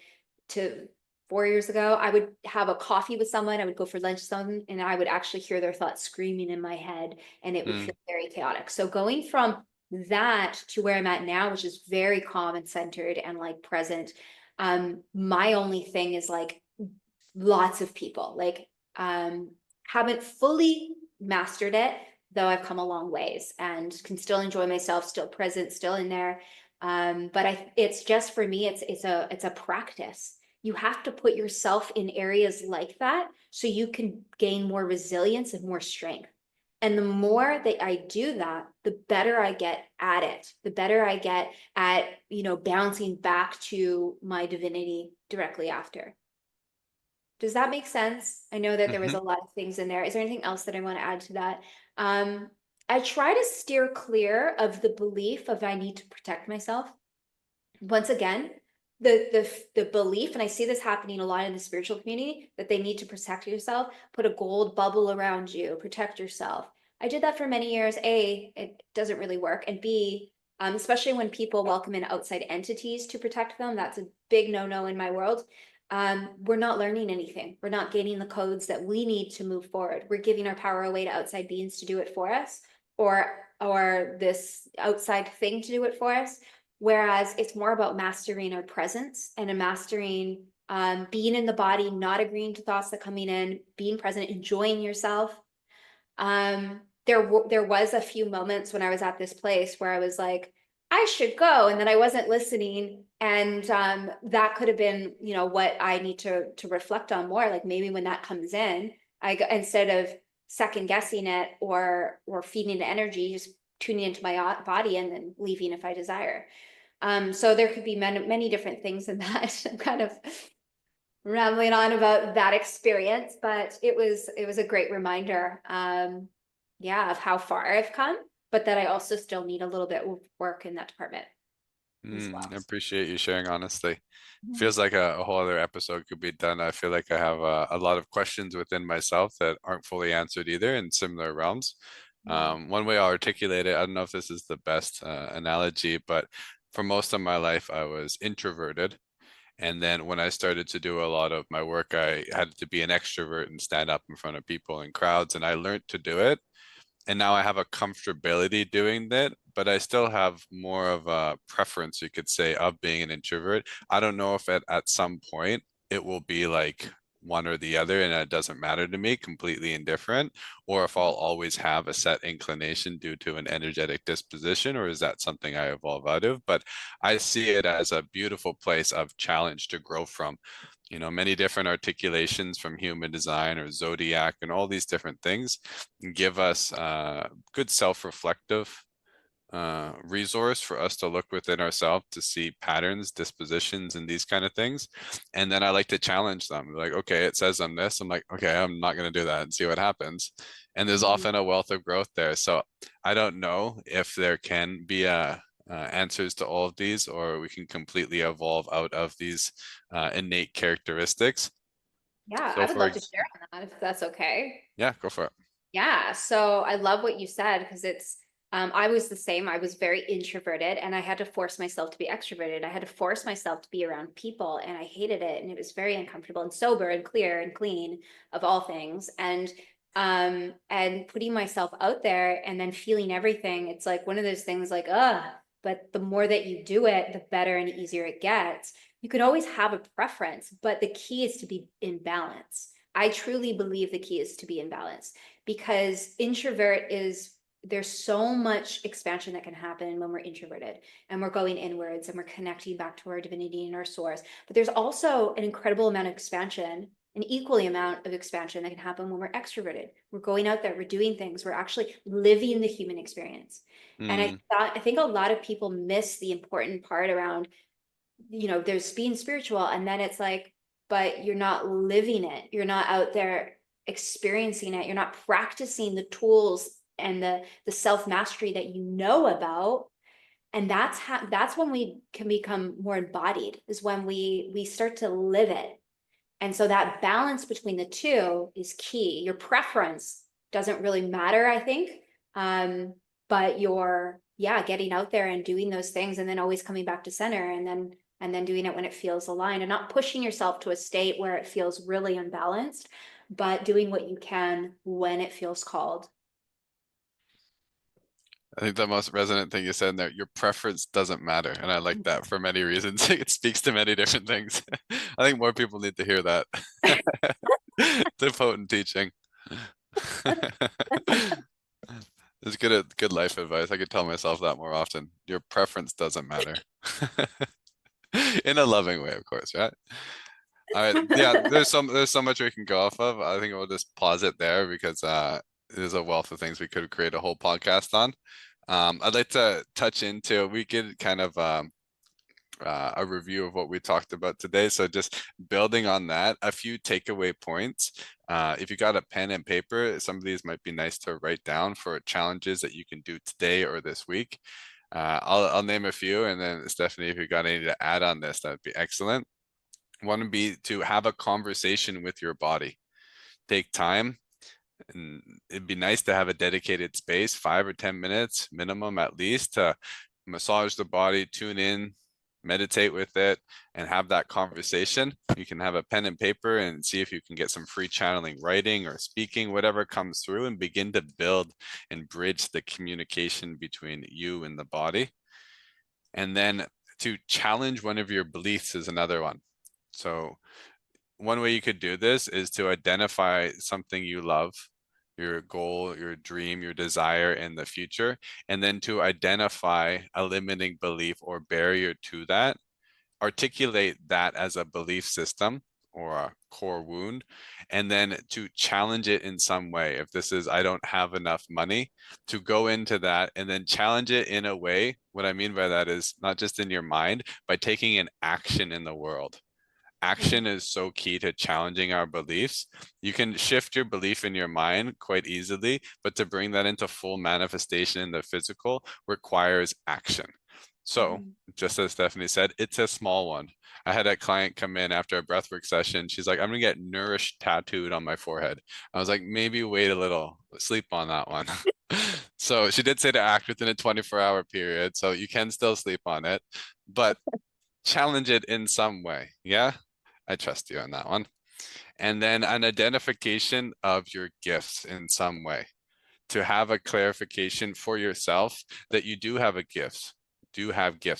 to 4 years ago. I would have a coffee with someone, I would go for lunch with someone, and I would actually hear their thoughts screaming in my head, and it would Mm, feel very chaotic. So going from that to where I'm at now, which is very calm and centered and like present. My only thing is like lots of people, like haven't fully mastered it, though I've come a long ways and can still enjoy myself, still present, still in there. But it's just for me, it's a practice. You have to put yourself in areas like that so you can gain more resilience and more strength. And the more that I do that, the better I get at it, the better I get at, bouncing back to my divinity directly after. Does that make sense? I know that there was Hmm. a lot of things in there. Is there anything else that I want to add to that? Um, I try to steer clear of the belief of I need to protect myself. Once again, the belief, and I see this happening a lot in the spiritual community, that they need to protect yourself, put a gold bubble around you, protect yourself. I did that for many years. A, it doesn't really work, and B, especially when people welcome in outside entities to protect them, that's a big no-no in my world. We're not learning anything. We're not gaining the codes that we need to move forward. We're giving our power away to outside beings to do it for us, or this outside thing to do it for us. Whereas it's more about mastering our presence and a mastering being in the body, not agreeing to thoughts that are coming in, being present, enjoying yourself. There was a few moments when I was at this place where I was like, I should go, and then I wasn't listening, and that could have been, what I need to reflect on more. Like maybe when that comes in, instead of second guessing it or feeding the energy, just tuning into my body and then leaving if I desire. So there could be many different things in that. I'm kind of rambling on about that experience, but it was a great reminder, yeah, of how far I've come, but that I also still need a little bit of work in that department as well. I appreciate you sharing honestly. Mhm. Feels like a whole other episode could be done. I feel like I have a lot of questions within myself that aren't fully answered either in similar realms. Mhm. One way I'll articulate it, I don't know if this is the best analogy, but for most of my life, I was introverted. And then when I started to do a lot of my work, I had to be an extrovert and stand up in front of people and crowds, and I learned to do it. And now I have a comfortability doing that, but I still have more of a preference, you could say, of being an introvert. I don't know if at some point it will be like one or the other and it doesn't matter to me, completely indifferent, or if I'll always have a set inclination due to an energetic disposition, or is that something I evolve out of? But I see it as a beautiful place of challenge to grow from. Many different articulations from human design or zodiac and all these different things give us good self-reflective resource for us to look within ourselves to see patterns, dispositions, and these kind of things. And then I like to challenge them. Like, okay, it says I'm this. I'm like, okay, I'm not going to do that and see what happens. And there's Mhm. often a wealth of growth there. So I don't know if there can be answers to all of these, or we can completely evolve out of these innate characteristics. Yeah, So I would for love to share on that if that's okay. yeah, go for it. Yeah, so I love what you said because I was the same. I was very introverted and I had to force myself to be extroverted. I had to force myself to be around people and I hated it and it was very uncomfortable and sober and clear and clean of all things. And putting myself out there and then feeling everything, it's like one of those things like, but the more that you do it, the better and easier it gets. You could always have a preference, but the key is to be in balance. I truly believe the key is to be in balance because introvert is there's so much expansion that can happen when we're introverted and we're going inwards and we're connecting back to our divinity and our source. But there's also an incredible amount of expansion, an equally amount of expansion that can happen when we're extroverted. We're going out there, we're doing things, we're actually living the human experience. And Mm, I think a lot of people miss the important part around, there's being spiritual, and then it's like, but you're not living it. You're not out there experiencing it. You're not practicing the tools and the self-mastery that you know about. And that's when we can become more embodied, is when we start to live it. And so that balance between the two is key. Your preference doesn't really matter, I think. But yeah, getting out there and doing those things and then always coming back to center and then doing it when it feels aligned and not pushing yourself to a state where it feels really unbalanced, but doing what you can when it feels called. I think the most resonant thing you said in there, your preference doesn't matter. And I like that for many reasons. It speaks to many different things. I think more people need to hear that. The potent teaching. It's good life advice. I could tell myself that more often. Your preference doesn't matter. In a loving way, of course, right? All right. Yeah, there's so much we can go off of. I think we'll just pause it there because there's a wealth of things we could create a whole podcast on. I'd like to touch into we could kind of a review of what we talked about today. So just building on that, a few takeaway points. If you got a pen and paper, some of these might be nice to write down for challenges that you can do today or this week. I'll name a few, and then Stephanie, if you got any to add on this, that would be excellent. One would be to have a conversation with your body. Take time, and it'd be nice to have a dedicated space, 5 or 10 minutes minimum at least, to massage the body, tune in, meditate with it, and have that conversation. You can have a pen and paper and see if you can get some free channeling, writing or speaking, whatever comes through, and begin to build and bridge the communication between you and the body. And then to challenge one of your beliefs is another one. So one way you could do this is to identify something you love, your goal, your dream, your desire in the future, and then to identify a limiting belief or barrier to that, articulate that as a belief system or a core wound, and then to challenge it in some way. If this is, I don't have enough money, to go into that and then challenge it in a way. What I mean by that is not just in your mind, by taking an action in the world. Action is so key to challenging our beliefs. You can shift your belief in your mind quite easily, but to bring that into full manifestation in the physical requires action. So, just as Stephanie said, it's a small one. I had a client come in after a breathwork session. She's like, I'm gonna get nourished tattooed on my forehead. I was like, maybe wait a little, sleep on that one. So she did say to act within a 24-hour period. So you can still sleep on it, but challenge it in some way. Yeah. I trust you on that one. And then an identification of your gifts in some way, to have a clarification for yourself that you do have gifts,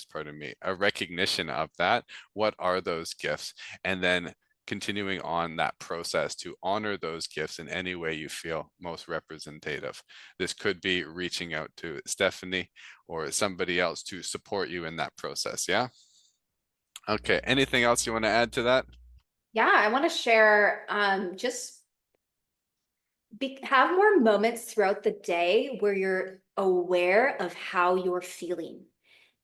pardon me, a recognition of that. What are those gifts? And then continuing on that process to honor those gifts in any way you feel most representative. This could be reaching out to Stephanie or somebody else to support you in that process. Yeah. Okay. Anything else you want to add to that? Yeah, I want to share just have more moments throughout the day where you're aware of how you're feeling.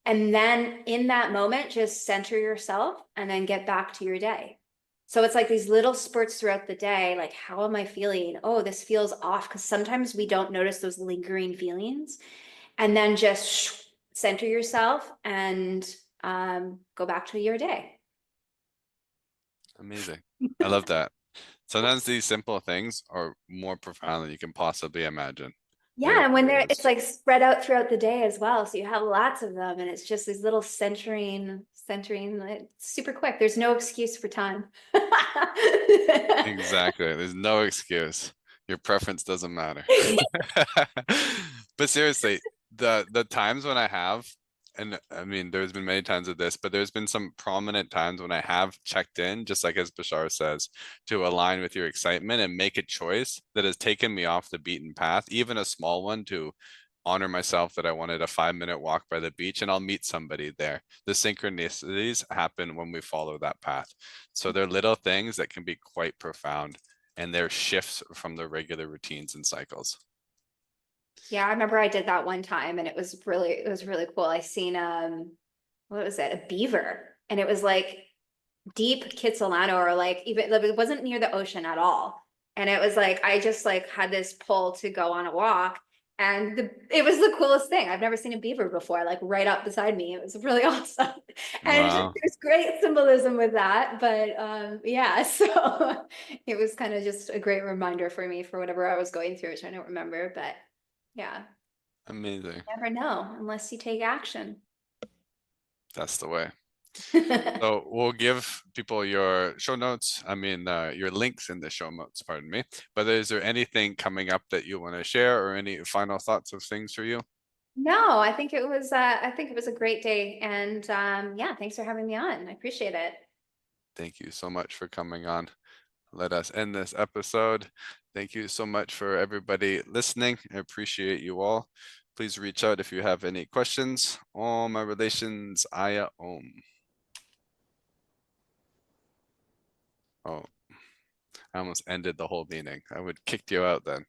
And then in that moment, just center yourself and then get back to your day. So it's like these little spurts throughout the day, like, how am I feeling? Oh, this feels off. Because sometimes we don't notice those lingering feelings. And then just center yourself and go back to your day. Amazing. I love that. Sometimes these simple things are more profound than you can possibly imagine. Yeah, It and when really they're it's is. like spread out throughout the day as well. So you have lots of them and it's just these little centering, it's super quick. There's no excuse for time. Exactly. There's no excuse. Your preference doesn't matter. But seriously, the times when I have, and I mean, there's been many times of this, but there's been some prominent times when I have checked in, just like as Bashar says, to align with your excitement and make a choice that has taken me off the beaten path, even a small one, to honor myself that I wanted a 5 minute walk by the beach, and I'll meet somebody there. The synchronicities happen when we follow that path. So they're little things that can be quite profound, and they're shifts from the regular routines and cycles. Yeah, I remember I did that one time and it was really cool. I seen what was it? A beaver. And it was like deep Kitsilano or like even it wasn't near the ocean at all. And it was like I just like had this pull to go on a walk and it was the coolest thing. I've never seen a beaver before, like right up beside me. It was really awesome. And Wow, there's great symbolism with that. But yeah, so it was kind of just a great reminder for me for whatever I was going through, which I don't remember. But yeah, amazing. never know unless you take action. That's the way. So we'll give people your show notes, your links in the show notes, pardon me. But is there anything coming up that you want to share or any final thoughts of things for you? No, I think it was a great day. And yeah, thanks for having me on. I appreciate it. Thank you so much for coming on. Let us end this episode. Thank you so much for everybody listening. I appreciate you all. Please reach out if you have any questions. All my relations, Aya Om. Oh, I almost ended the whole meeting. I would kicked you out then.